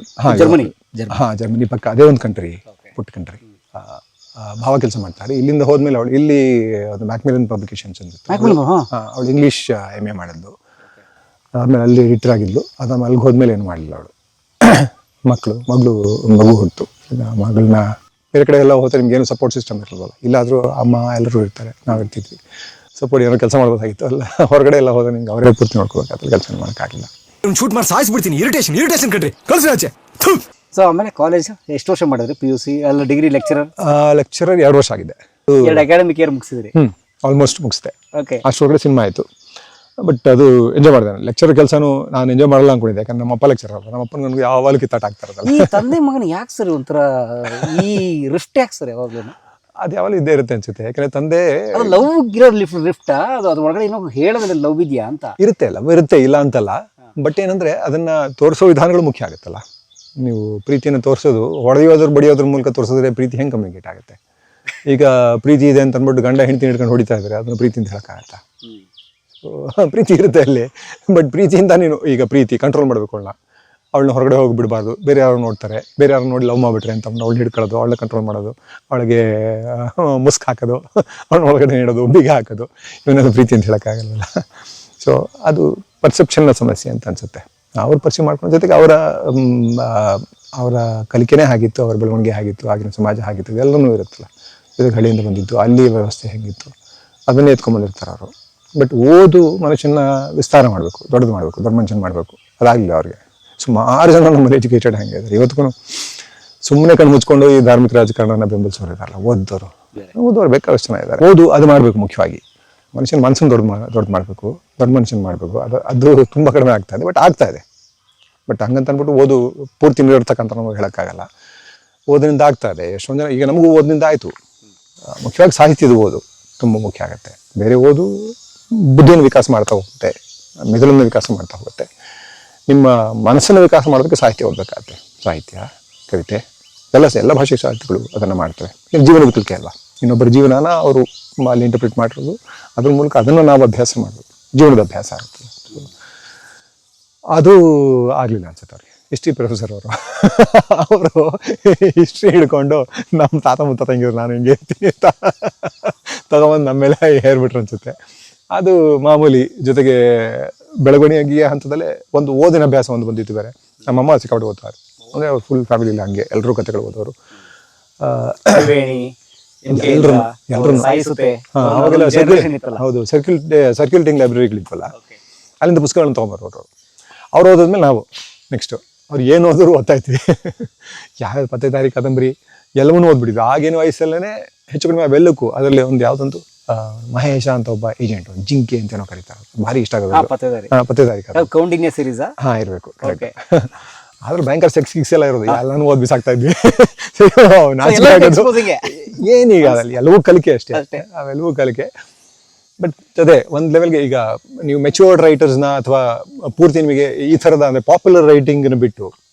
ಜರ್ಮನಿ ಪಕ್ಕ, ಅದೇ ಒಂದು ಕಂಟ್ರಿ, ಪುಟ್ಟ ಕಂಟ್ರಿ. ಭಾವ ಕೆಲಸ ಮಾಡ್ತಾರೆ. ಇಲ್ಲಿಂದ ಹೋದ್ಮೇಲೆ ಅವಳು ಇಲ್ಲಿ ಒಂದು ಮ್ಯಾಕ್ಮಿಲನ್ ಪಬ್ಲಿಕೇಶನ್ಸ್ ಅಂತ, ಅವಳು ಇಂಗ್ಲೀಷ್ MA ಮಾಡಿದ್ದು. ಆಮೇಲೆ ಅಲ್ಲಿ ರಿಟೈರ್ ಆಗಿದ್ಲು. ಅದಾದ್ಮೇಲೆ ಅಲ್ಲಿಗೆ ಹೋದ್ಮೇಲೆ ಏನು ಮಾಡಲಿಲ್ಲ ಅವಳು. ಮಗು ಹುಟ್ಟು. ಮಗಳನ್ನ ಬೇರೆ ಕಡೆ ಎಲ್ಲ ಹೋದ್ರೆ ನಿಮ್ಗೇನು ಸಪೋರ್ಟ್ ಸಿಸ್ಟಮ್ ಇರಲ್ವಲ್ಲ. ಇಲ್ಲಾದರೂ ಅಮ್ಮ ಎಲ್ಲರೂ ಇರ್ತಾರೆ, ನಾವು ಇರ್ತಿದ್ವಿ. ಸಪೋರ್ಟ್ ಏನೋ ಕೆಲಸ ಮಾಡ್ಬೋದಾಗಿತ್ತು. ಅಲ್ಲ ಹೊರಗಡೆ ಎಲ್ಲ ಹೋದ್ರೆ ನಿಮ್ಗೆ ಅವರೇ ಪೂರ್ತಿ ನೋಡ್ಕೋಬೇಕಾದ್ರೆ ಕೆಲಸ ಮಾಡೋಕ್ಕಾಗಲಿಲ್ಲ. ಶೂಟ್ ಮಾಡಿ ಸಾಯಿಸ್ಬಿಡ್ತೀನಿ. ಇರಿಟೇಷನ್ ಕಣ್ರಿ, ಕಳ್ಸಿ ಆಚೆ. ಸೊ ಆಮೇಲೆ ಕಾಲೇಜ್ ಎಷ್ಟು ವರ್ಷ ಮಾಡಿದ್ರಿ? PUC ಅಲ್ಲ ಡಿಗ್ರಿ ಲೆಕ್ಚರರ್ 2 ವರ್ಷ ಆಗಿದೆ. 2 ಅಕಾಡೆಮಿಕ್ ಇಯರ್ ಮುಗಿಸಿದ್ರಿ? ಆಲ್ಮೋಸ್ಟ್ ಮುಗಿಸ್ದೆ. ಓಕೆ. ಅಷ್ಟೊಳಗಡೆ ಸಿನಿಮಾ ಆಯಿತು. ಬಟ್ ಅದು ಎಂಜಾಯ್ ಮಾಡಿದೆ. ಲೆಕ್ಚರ್ ಕೆಲಸನೂ ನಾನು ಎಂಜಾಯ್ ಮಾಡಲ್ಲ ಅನ್ಕೊಂಡಿದ್ದೆ. ಯಾಕಂದ್ರೆ ನಮ್ಮಪ್ಪ ಲೆಕ್ಚರ್ ಅಲ್ಲ. ನಮ್ಮಪ್ಪ ನನಗೆ ಯಾವಾಗಲೂ ಕಿತ್ತಾಟ ಆಗ್ತಾ ಇರೋದಲ್ಲ. ಈ ತಂದೆ ಮಗನ ಯಾಕೆ ಸರಿ ಒಂಥರ ಈ ರಿಫ್ಟ್ ಯಾಕೆ ಸರ್ ಯಾವಾಗಲೂ? ಅದು ಯಾವಾಗಲೂ ಇದ್ದೇ ಇರುತ್ತೆ ಅನ್ಸುತ್ತೆ. ಯಾಕಂದ್ರೆ ತಂದೆ ಲವ್ ಇರೋ ರಿಫ್ಟಾ? ಅದು ಒಳಗಡೆ ಏನೋ ಹೇಳೋದ್ರಲ್ಲಿ ಲವ್ ಇದೆಯಾ ಅಂತ? ಇರುತ್ತೆ, ಇಲ್ಲ ಅಂತಲ್ಲ. ಬಟ್ ಏನಂದ್ರೆ ಅದನ್ನ ತೋರಿಸೋ ವಿಧಾನಗಳು ಮುಖ್ಯ ಆಗುತ್ತಲ್ಲ. ನೀವು ಪ್ರೀತಿಯನ್ನು ತೋರಿಸೋದು ಬಡಿಯೋದ್ರ ಮೂಲಕ ತೋರಿಸಿದ್ರೆ ಪ್ರೀತಿ ಹೆಂಗೆ ಕಮ್ಯುನಿಕೇಟ್ ಆಗುತ್ತೆ? ಈಗ ಪ್ರೀತಿ ಇದೆ ಅಂತ ಅಂದ್ಬಿಟ್ಟು ಗಂಡ ಹೆಂಡತಿ ಹಿಡ್ಕೊಂಡು ಹೊಡಿತಾ ಇದ್ದಾರೆ, ಅದನ್ನ ಪ್ರೀತಿ ಅಂತ ಹೇಳೋಕ್ಕಾಗತ್ತಾ? ಪ್ರೀತಿ ಇರುತ್ತೆ ಅಲ್ಲಿ. ಬಟ್ ಪ್ರೀತಿಯಿಂದ ನೀನು ಈಗ ಪ್ರೀತಿ ಕಂಟ್ರೋಲ್ ಮಾಡಬೇಕು. ಅವಳನ್ನ ಹೊರಗಡೆ ಹೋಗಿ ಬಿಡಬಾರ್ದು. ಬೇರೆ ಯಾರು ನೋಡ್ತಾರೆ, ಬೇರೆ ಯಾರು ನೋಡಿ ಲವ್ ಮಾಡಿಬಿಟ್ರೆ ಅಂತ ಅವಳು ಹಿಡ್ಕೊಳ್ಳೋದು, ಅವಳನ್ನ ಕಂಟ್ರೋಲ್ ಮಾಡೋದು, ಅವಳಿಗೆ ಮುಸ್ಕ್ ಹಾಕೋದು, ಅವಳನ್ನ ಒಳಗಡೆ ನೀಡೋದು, ಬೀಗ ಹಾಕೋದು, ಇವನ್ನೆಲ್ಲ ಪ್ರೀತಿ ಅಂತ ಹೇಳೋಕ್ಕಾಗಲ್ಲ. ಸೊ ಅದು ಪರ್ಸೆಪ್ಷನ್ನ ಸಮಸ್ಯೆ ಅಂತ ಅನ್ಸುತ್ತೆ. ಅವ್ರು ಪರ್ಸೀವ್ ಮಾಡ್ಕೊಂಡ ಜೊತೆಗೆ ಅವರ ಕಲಿಕೆನೇ ಆಗಿತ್ತು, ಅವರ ಬೆಳವಣಿಗೆ ಆಗಿತ್ತು, ಆಗಿನ ಸಮಾಜ ಆಗಿತ್ತು, ಇದೆಲ್ಲವೂ ಇರುತ್ತಲ್ಲ. ಇದಕ್ಕೆ ಹಳ್ಳಿಯಿಂದ ಬಂದಿದ್ದು, ಅಲ್ಲಿ ವ್ಯವಸ್ಥೆ ಹೆಂಗಿತ್ತು ಅದನ್ನೇ ಎತ್ಕೊಂಡ್ಬಂದಿರ್ತಾರೆ ಅವರು. ಬಟ್ ಓದು ಮನುಷ್ಯನ ವಿಸ್ತಾರ ಮಾಡಬೇಕು, ದೊಡ್ಡ ಮನುಷ್ಯನ ಮಾಡಬೇಕು. ಅದಾಗಲಿಲ್ಲ ಅವ್ರಿಗೆ. ಸುಮಾರು ಜನ ನಮ್ಮಲ್ಲಿ ಎಜುಕೇಟೆಡ್ ಹಂಗೆ ಇದ್ದಾರೆ. ಇವತ್ತಿಗೂ ಸುಮ್ಮನೆ ಕಣ್ಣು ಮುಚ್ಕೊಂಡು ಈ ಧಾರ್ಮಿಕ ರಾಜಕಾರಣನ ಬೆಂಬಲಿಸೋರು ಇದಾರಲ್ಲ, ಓದೋರು ಬೇಕಾದಷ್ಟು ಜನ ಇದ್ದಾರೆ. ಓದು ಅದು ಮಾಡಬೇಕು. ಮುಖ್ಯವಾಗಿ ಮನುಷ್ಯನ ಮನಸ್ಸನ್ನು ದೊಡ್ಡ ಮಾಡಬೇಕು, ದೊಡ್ಡ ಮನುಷ್ಯನ ಮಾಡಬೇಕು. ಅದು ತುಂಬ ಕಡಿಮೆ ಆಗ್ತಾ ಇದೆ, ಬಟ್ ಆಗ್ತಾ ಇದೆ. ಬಟ್ ಹಂಗಂತ ಅಂದ್ಬಿಟ್ಟು ಓದು ಪೂರ್ತಿ ನಿರರ್ಥಕಂತ ನಮಗೆ ಹೇಳೋಕ್ಕಾಗಲ್ಲ. ಓದಿನಿಂದ ಆಗ್ತಾ ಇದೆ. ಎಷ್ಟೊಂದು ಜನ ಈಗ ನಮಗೂ ಓದಿನಿಂದ ಆಯಿತು. ಮುಖ್ಯವಾಗಿ ಸಾಹಿತ್ಯದ ಓದು ತುಂಬ ಮುಖ್ಯ ಆಗುತ್ತೆ. ಬೇರೆ ಓದು ಬುದ್ಧಿಯನ್ನು ವಿಕಾಸ ಮಾಡ್ತಾ ಹೋಗುತ್ತೆ, ಮೆದುಳನ್ನು ವಿಕಾಸ ಮಾಡ್ತಾ ಹೋಗುತ್ತೆ. ನಿಮ್ಮ ಮನಸ್ಸನ್ನು ವಿಕಾಸ ಮಾಡೋದಕ್ಕೆ ಸಾಹಿತ್ಯ ಓದಬೇಕಾಗತ್ತೆ. ಸಾಹಿತ್ಯ, ಕವಿತೆ ಎಲ್ಲ ಭಾಷೆ ಸಾಹಿತ್ಯಗಳು ಅದನ್ನು ಮಾಡ್ತವೆ. ಜೀವನದ ಕಲಿಕೆ ಅಲ್ವಾ. ಇನ್ನೊಬ್ಬರ ಜೀವನನ ಅವರು ಅಲ್ಲಿ ಇಂಟರ್ಪ್ರಿಟ್ ಮಾಡಿರೋದು, ಅದ್ರ ಮೂಲಕ ಅದನ್ನು ನಾವು ಅಭ್ಯಾಸ ಮಾಡಬೇಕು. ಜೀವನದ ಅಭ್ಯಾಸ ಆಗುತ್ತೆ. ಅದು ಆಗಲಿಲ್ಲ ಅನ್ಸುತ್ತೆ ಅವ್ರಿಗೆ. ಹಿಸ್ಟ್ರಿ ಪ್ರೊಫೆಸರ್ ಅವರು ಹಿಸ್ಟ್ರಿ ಹಿಡ್ಕೊಂಡು ನಮ್ಮ ತಾತ ಮುತ್ತ ತಂಗಿದ್ರು ನಾನು ಹಿಂಗೆ ಇರ್ತೀನಿ ಅಂತ ತಗೊಂಬಂದು ನಮ್ಮ ಮೇಲೆ ಹೇರ್ಬಿಟ್ರು ಅನ್ಸುತ್ತೆ. ಅದು ಮಾಮೂಲಿ. ಜೊತೆಗೆ ಬೆಳವಣಿಗೆಯ ಹಂತದಲ್ಲೇ ಒಂದು ಓದಿನ ಅಭ್ಯಾಸ ಒಂದು ಬಂದಿತ್ತು ಬೇರೆ. ನಮ್ಮಮ್ಮ ಸಿಕ್ಕಾಪಟ್ಟೆ ಓದ್ತಾರೆ. ಅಂದರೆ ಅವ್ರು ಫುಲ್ ಫ್ಯಾಮಿಲಿಲಿ ಹಂಗೆ ಎಲ್ಲರೂ ಕಥೆಗಳು ಓದೋರು. ಎಲ್ಲರೂ ಅವಾಗೆಲ್ಲ ಸರ್ಕ್ಯುಲೇಟಿಂಗ್ ಲೈಬ್ರರಿಗಳಿದ್ವಲ್ಲ, ಅಲ್ಲಿಂದ ಪುಸ್ತಕಗಳನ್ನ ತೊಗೊಂಬರೋರು. ಅವ್ರು ಓದಿದ್ಮೇಲೆ ನಾವು ನೆಕ್ಸ್ಟು ಅವ್ರು ಏನು ಓದಿದ್ರು ಓದ್ತಾ ಇದ್ವಿ. ಯಾವ್ಯಾವ ಪತ್ತೇದಾರಿ ಕಾದಂಬರಿ ಎಲ್ಲವನ್ನೂ ಓದ್ಬಿಟ್ಟಿದ್ವಿ. ಆಗಿನ ವಯಸ್ಸಲ್ಲೇ ಹೆಚ್ಚು ಕಡಿಮೆ ಅವೆಲ್ಲಕ್ಕೂ. ಅದರಲ್ಲಿ ಒಂದು ಯಾವುದಂತೂ ಮಹೇಶ ಅಂತ ಒಬ್ಬ ಏಜೆಂಟ್, ಜಿಂಕೆ ಅಂತ ಏನೋ ಕರೀತಾರೆ, ಭಾರಿ ಇಷ್ಟ ಆಗೋದು ಪತ್ತೇದಾರಿ ಕೌಂಡಿನ್ಯ ಸೀರೀಸ್. ಇರಬೇಕು, ಕರೆಕ್ಟ್. ಆದ್ರೂ ಭಯಂಕರ ಸೆಕ್ಸ್ ಎಲ್ಲ ಇರೋದು, ಎಲ್ಲಾನು ಓದ್ ಬಿಸಾಕ್ತಾ ಇದ್ವಿ. ಏನೀಗ ಅದಲ್ಲಿ ಎಲ್ಲವೂ ಕಲಿಕೆ ಅಷ್ಟೇ, ಅವೆಲ್ಲವೂ ಕಲಿಕೆ. ಬಟ್ ಅದೇ ಒಂದು ಲೆವೆಲ್ಗೆ ಈಗ ನೀವು ಮೆಚೂರ್ಡ್ ರೈಟರ್ಸ್ನ ಅಥವಾ ಪೂರ್ತಿ ನಿಮಗೆ ಈ ಥರದ ಅಂದರೆ ಪಾಪ್ಯುಲರ್ ರೈಟಿಂಗ್ನ ಬಿಟ್ಟು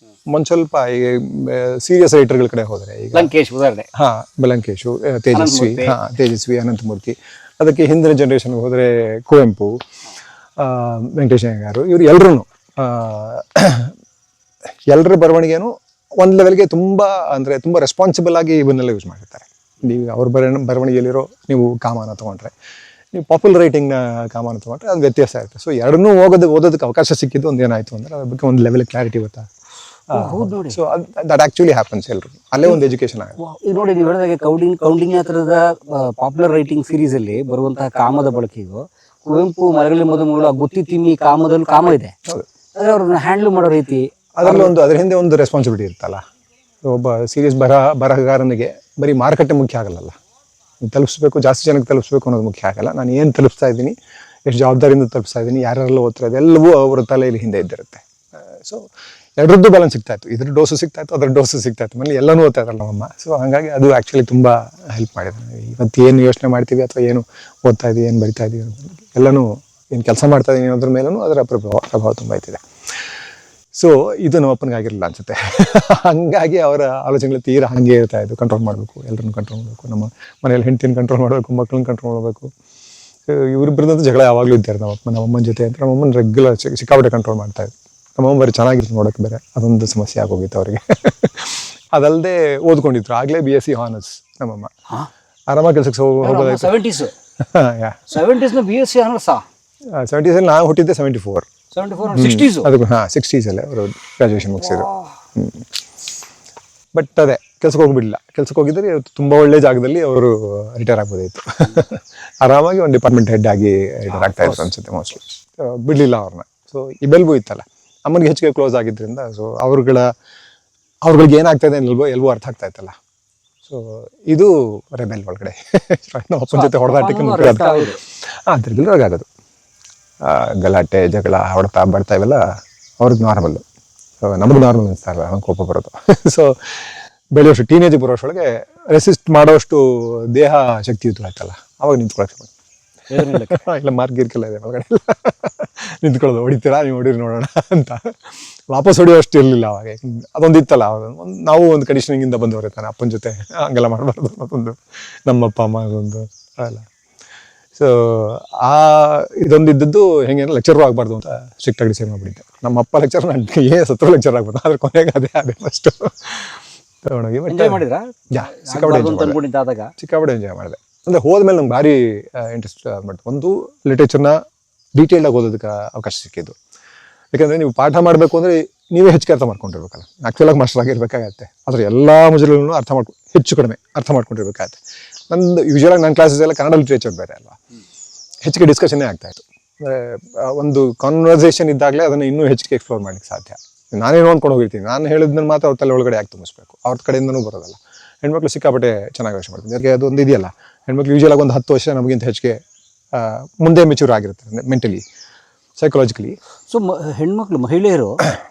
ಒಂದು ಸ್ವಲ್ಪ ಈಗ ಸೀರಿಯಸ್ ರೈಟರ್ಗಳ ಕಡೆ ಹೋದರೆ ಈಗ ಲಂಕೇಶ್ ಉದಾಹರಣೆ. ಲಂಕೇಶು, ತೇಜಸ್ವಿ, ಅನಂತಮೂರ್ತಿ. ಅದಕ್ಕೆ ಹಿಂದಿನ ಜನ್ರೇಷನ್ಗೆ ಹೋದರೆ ಕುವೆಂಪು, ವೆಂಕಟೇಶ ಅಯ್ಯಂಗಾರು, ಇವರು ಎಲ್ಲರ ಬರವಣಿಗೆನೂ ಒಂದು ಲೆವೆಲ್ಗೆ ತುಂಬ ರೆಸ್ಪಾನ್ಸಿಬಲ್ ಆಗಿ ಇವನ್ನೆಲ್ಲ ಯೂಸ್ ಮಾಡಿರ್ತಾರೆ. ನೀವು ಅವ್ರ ಬರವಣಿಗೆಯಲ್ಲಿರೋ ನೀವು ಕಾಮನ ತೊಗೊಂಡ್ರೆ, ನೀವು ಪಾಪ್ಯುಲರ್ ರೈಟಿಂಗ್ನ ಕಾಮನ ತೊಗೊಂಡ್ರೆ ಅದು ವ್ಯತ್ಯಾಸ ಇರುತ್ತೆ. ಸೊ ಎರಡನ್ನೂ ಓದೋದಕ್ಕೆ ಅವಕಾಶ ಸಿಕ್ಕಿದ್ದು ಒಂದು ಏನಾಯಿತು ಅಂದರೆ ಅದ್ರ ಬಗ್ಗೆ ಒಂದು ಲೆವೆಲ್ ಕ್ಲಾರಿಟಿ ಗೊತ್ತಾ. ಸೊ ದಟ್ ಆ್ಯಕ್ಚುಲಿ ಹ್ಯಾಪನ್ಸ್ ಎಲ್ಲರೂ ಅಲ್ಲೇ ಒಂದು ಎಜುಕೇಶನ್ ಆಗುತ್ತೆ. ಈಗ ನೋಡಿ, ನೀವು ಹೇಳಿದಾಗೆ ಕೌಂಡಿನ್ಯ ಥರದ ಪಾಪ್ಯುಲರ್ ರೈಟಿಂಗ್ ಸೀರೀಸ್ ಅಲ್ಲಿ ಬರುವಂತಹ ಕಾಮದ ಬಳಕೆಗೂ ಕುವೆಂಪು ಮರಳಿ ಮದುಮಗಳು, ಗುತ್ತಿ ತಿಮ್ಮಿ ಕಾಮದಲ್ಲೂ ಕಾಮ ಇದೆ. ಆದರೆ ಅವ್ರನ್ನ ಹ್ಯಾಂಡಲ್ ಮಾಡೋ ರೀತಿ, ಅದರಲ್ಲಿ ಅದ್ರ ಹಿಂದೆ ಒಂದು ರೆಸ್ಪಾನ್ಸಿಬಿಲಿಟಿ ಇರುತ್ತಲ್ಲ. ಒಬ್ಬ ಸೀರಿಯಸ್ ಬರಹಗಾರನಿಗೆ ಬರೀ ಮಾರುಕಟ್ಟೆ ಮುಖ್ಯ ಆಗಲ್ಲ, ತಲುಪಿಸ್ಬೇಕು, ಜಾಸ್ತಿ ಜನಕ್ಕೆ ತಲುಪಿಸ್ಬೇಕು ಅನ್ನೋದು ಮುಖ್ಯ ಆಗಲ್ಲ. ನಾನು ಏನು ತಲುಪಿಸ್ತಾ ಇದ್ದೀನಿ, ಎಷ್ಟು ಜವಾಬ್ದಾರಿಯಿಂದ ತಲುಪಿಸ್ತಾ ಇದ್ದೀನಿ, ಯಾರೆಲ್ಲ ಓದ್ತಾ ಇದೆ ಎಲ್ಲವೂ ಅವರ ತಲೆಯಲ್ಲಿ ಹಿಂದೆ ಇದ್ದಿರುತ್ತೆ. ಸೊ ಎರಡರದ್ದು ಬ್ಯಾಲೆನ್ಸ್ ಸಿಗ್ತಾ ಇತ್ತು, ಇದ್ರ ಡೋಸು ಸಿಗ್ತಾ ಇತ್ತು, ಅದ್ರ ಡೋಸು ಸಿಗ್ತಾ ಇತ್ತು, ಮನೇಲಿ ಎಲ್ಲನೂ ಓದ್ತಾ ಇದ್ರಲ್ಲ ನಮ್ಮಮ್ಮ. ಸೊ ಹಾಗಾಗಿ ಅದು ಆ್ಯಕ್ಚುಲಿ ತುಂಬ ಹೆಲ್ಪ್ ಮಾಡಿದೆ. ಇವತ್ತು ಏನು ಯೋಚನೆ ಮಾಡ್ತೀವಿ ಅಥವಾ ಏನು ಓದ್ತಾ ಇದ್ದೀವಿ, ಏನು ಬರಿತಾ ಇದ್ದೀವಿ, ಎಲ್ಲನೂ ಏನು ಕೆಲಸ ಮಾಡ್ತಾ ಇದ್ದೀನಿ ಅನ್ನೋದ್ರ ಮೇಲೂ ಅದರ ಪ್ರಭಾವ ತುಂಬ ಐತಿದೆ. ಸೊ ಇದು ನಮ್ಮ ಅಪ್ಪನಿಗೆ ಆಗಿರಲಿಲ್ಲ ಅನ್ಸುತ್ತೆ. ಹಾಗಾಗಿ ಅವರ ಆಲೋಚನೆಗಳು ತೀರಾ ಹಾಗೆ ಇರ್ತಾ ಇದ್ದು, ಕಂಟ್ರೋಲ್ ಮಾಡಬೇಕು, ಎಲ್ಲರನ್ನು ಕಂಟ್ರೋಲ್ ಮಾಡಬೇಕು, ನಮ್ಮ ಮನೇಲಿ ಹೆಂಡ್ತಿನ ಕಂಟ್ರೋಲ್ ಮಾಡಬೇಕು, ಮಕ್ಕಳನ್ನ ಕಂಟ್ರೋಲ್ ಮಾಡಬೇಕು. ಇವರಿಬ್ಬರದಂತೂ ಜಗಳ ಯಾವಾಗಲೂ ಇದ್ದಾರೆ ನಮ್ಮಮ್ಮನ ಜೊತೆ ಅಂತ. ನಮ್ಮಮ್ಮನ ರೆಗ್ಯುಲರ್ ಸಿಕ್ಕಾಪಟ್ಟೆ ಕಂಟ್ರೋಲ್ ಮಾಡ್ತಾಯಿದ್ರು. ನಮ್ಮಮ್ಮ ಬರೀ ಚೆನ್ನಾಗಿತ್ತು ನೋಡೋಕ್ಕೆ, ಬೇರೆ ಅದೊಂದು ಸಮಸ್ಯೆ ಆಗೋಗಿತ್ತು ಅವರಿಗೆ. ಅದಲ್ಲದೆ ಓದ್ಕೊಂಡಿದ್ರು ಆಗಲೇ BSc ಹಾನರ್ಸ್ ನಮ್ಮಮ್ಮ. ಆರಾಮಾಗಿ ಕೆಲಸಕ್ಕೆ ಹೋಗೋದಾಯ್ತು. 70s BSc ಹಾನರ್ಸಾ? 70s ನಾವು ಹುಟ್ಟಿದ್ದೆ 74, 60s. ಅದಕ್ಕೂ 60s ಅಲ್ಲೇ ಅವರು ಗ್ರಾಜುಯೇಷನ್ ಮುಗಿಸಿದ್ರು. ಬಟ್ ಅದೇ ಕೆಲ್ಸಕ್ಕೆ ಹೋಗ್ಬಿಡಲಿಲ್ಲ. ಕೆಲ್ಸಕ್ಕೆ ಹೋಗಿದ್ರೆ ತುಂಬ ಒಳ್ಳೆ ಜಾಗದಲ್ಲಿ ಅವರು ರಿಟೈರ್ ಆಗ್ಬೋದಾಯಿತು. ಆರಾಮಾಗಿ ಒಂದು ಡಿಪಾರ್ಟ್ಮೆಂಟ್ ಹೆಡ್ ಆಗಿ ರಿಟೈರ್ ಆಗ್ತಾ ಇದ್ರು ಅನ್ಸುತ್ತೆ ಮೋಸ್ಟ್ಲಿ. ಬಿಡಲಿಲ್ಲ ಅವ್ರನ್ನ. ಸೊ ಈ ಬೆಲ್ಬು ಇತ್ತಲ್ಲ, ಅಮ್ಮನಿಗೆ ಹೆಚ್ಚಿಗೆ ಕ್ಲೋಸ್ ಆಗಿದ್ದರಿಂದ ಸೊ ಅವ್ರಗಳಿಗೆ ಏನಾಗ್ತಾಯಿದೆ ಎಲ್ವೋ ಅರ್ಥ ಆಗ್ತಾ ಇತ್ತಲ್ಲ. ಸೊ ಇದು ರೆಬೆಲ್ ಒಳಗಡೆ ನಮ್ಮ ಅಪ್ಪನ ಜೊತೆ ಹೊಡೆದಾಟಕ್ಕೆ ಅದ್ರಲ್ಲಿ ಆಗೋದು. ಗಲಾಟೆ, ಜಗಳ, ಹೊಡೆತ, ಬಡ್ತಾ ಇವೆಲ್ಲ ಅವ್ರಿಗೆ ನಾರ್ಮಲ್ಲು. ಸೊ ನಮಗೆ ನಾರ್ಮಲ್ ಅನಿಸ್ತಾರಲ್ಲ, ನಮ್ಗೆ ಕೋಪ ಬರೋದು. ಸೊ ಬೆಳೆಯೋಷ್ಟು ಟೀನೇಜ್ ಬರೋಷ್ಟೊಳಗೆ ರೆಸಿಸ್ಟ್ ಮಾಡೋಷ್ಟು ದೇಹ ಶಕ್ತಿಯುತ ಆಯ್ತಲ್ಲ, ಅವಾಗ ನಿಂತ್ಕೊಳಕ್ಕೆ ಇಲ್ಲ ಮಾರ್ಗಿರ್ಕೆಲ್ಲ ಇದೆ ಒಳಗಡೆ ನಿಂತ್ಕೊಳ್ಳೋದು. ಹೊಡಿತೀರಾ ನೀವು, ಹೊಡೀರಿ ನೋಡೋಣ ಅಂತ. ವಾಪಸ್ ಹೊಡಿಯೋಷ್ಟು ಇರಲಿಲ್ಲ ಅವಾಗ. ಅದೊಂದಿತ್ತಲ್ಲ, ನಾವು ಒಂದು ಕಂಡೀಷನಿಂಗಿಂದ ಬಂದವರು ತಾನೆ, ಅಪ್ಪನ ಜೊತೆ ಹಂಗೆಲ್ಲ ಮಾಡಬಾರ್ದು ಅನ್ನೋದೊಂದು, ನಮ್ಮಪ್ಪ ಅಮ್ಮ ಅದೊಂದು ಅಲ್ಲ. ಸೊ ಇದೊಂದಿದ್ದದ್ದು ಹೆಂಗೆ ಲೆಕ್ಚರು ಆಗಬಾರ್ದು ಅಂತ ಸ್ಟ್ರಿಕ್ಟಾಗಿ ಡಿಸೈಡ್ ಮಾಡಿಬಿಟ್ಟಿದ್ದೆ. ನಮ್ಮ ಅಪ್ಪ ಲೆಕ್ಚರ್, ನನಗೆ ಸತ್ರ ಲೆಕ್ಚರ್ ಆಗ್ಬೋದು. ಅದ್ರ ಕೊನೆಗೆ ಅದೇ ಫಸ್ಟು ತಗೊಂಡೋಗಿ ಸಿಕ್ಕಾಪಟ್ಟೆ ಎಂಜಾಯ್ ಮಾಡಿದೆ. ಅಂದರೆ ಹೋದ್ಮೇಲೆ ನಂಗೆ ಭಾರಿ ಇಂಟ್ರೆಸ್ಟ್ ಮಾಡ್ತು. ಒಂದು ಲಿಟ್ರೇಚರ್ನ ಡೀಟೇಲ್ಡಾಗಿ ಓದೋದಕ್ಕೆ ಅವಕಾಶ ಸಿಕ್ಕಿದ್ದು. ಯಾಕಂದರೆ ನೀವು ಪಾಠ ಮಾಡಬೇಕು ಅಂದರೆ ನೀವೇ ಹೆಚ್ಚಿಗೆ ಅರ್ಥ ಮಾಡ್ಕೊಂಡಿರ್ಬೇಕಲ್ಲ. ಆ್ಯಕ್ಚುಲಾಗಿ ಮಾಸ್ಟರ್ ಆಗಿರ್ಬೇಕಾಗತ್ತೆ, ಆದರೆ ಎಲ್ಲ ಮುಜಲನ್ನು ಹೆಚ್ಚು ಕಡಿಮೆ ಅರ್ಥ ಮಾಡ್ಕೊಂಡಿರ್ಬೇಕಾಗತ್ತೆ. ನಂದು ಯೂಶುವಲಾಗಿ ನನ್ನ ಕ್ಲಾಸಸ್ ಎಲ್ಲ ಕನ್ನಡ ಲಿಟ್ರೇಚರ್ ಬೇರೆ ಅಲ್ವಾ, ಹೆಚ್ಚಿಗೆ ಡಿಸ್ಕಷನ್ನೇ ಆಗ್ತಾಯಿತ್ತು. ಅಂದರೆ ಒಂದು ಕಾನ್ವರ್ಸೇಷನ್ ಇದ್ದಾಗಲೇ ಅದನ್ನು ಇನ್ನೂ ಹೆಚ್ಚಿಗೆ ಎಕ್ಸ್ಪ್ಲೋರ್ ಮಾಡಲಿಕ್ಕೆ ಸಾಧ್ಯ. ನಾನೇನೋ ಅಂದ್ಕೊಂಡು ಹೋಗಿರ್ತೀನಿ, ನಾನು ಹೇಳಿದ್ನ ಮಾತ್ರ ಅವ್ರ ತಲೆ ಒಳಗಡೆ ಯಾಕೆ ತುಂಬಿಸ್ಬೇಕು, ಅವ್ರ ಕಡೆಯಿಂದನೂ ಬರೋದಲ್ಲ. ಹೆಣ್ಮಕ್ಳು ಸಿಕ್ಕಾಪಟ್ಟೆ ಚೆನ್ನಾಗಿ ಯೋಚನೆ ಮಾಡ್ತೀನಿ. ಅದಕ್ಕೆ ಅದೊಂದು ಇದೆಯಲ್ಲ, ಹೆಣ್ಮಕ್ಳು ಯೂಶುವಲಾಗಿ ಒಂದು 10 ವರ್ಷ ನಮಗಿಂತ ಹೆಚ್ಚಿಗೆ ಮುಂದೆ ಮೆಚೂರ್ ಆಗಿರುತ್ತೆ, ಅಂದರೆ ಮೆಂಟಲಿ, ಸೈಕಲಾಜಿಕಲಿ. ಸೊ ಹೆಣ್ಮಕ್ಳು, ಮಹಿಳೆಯರು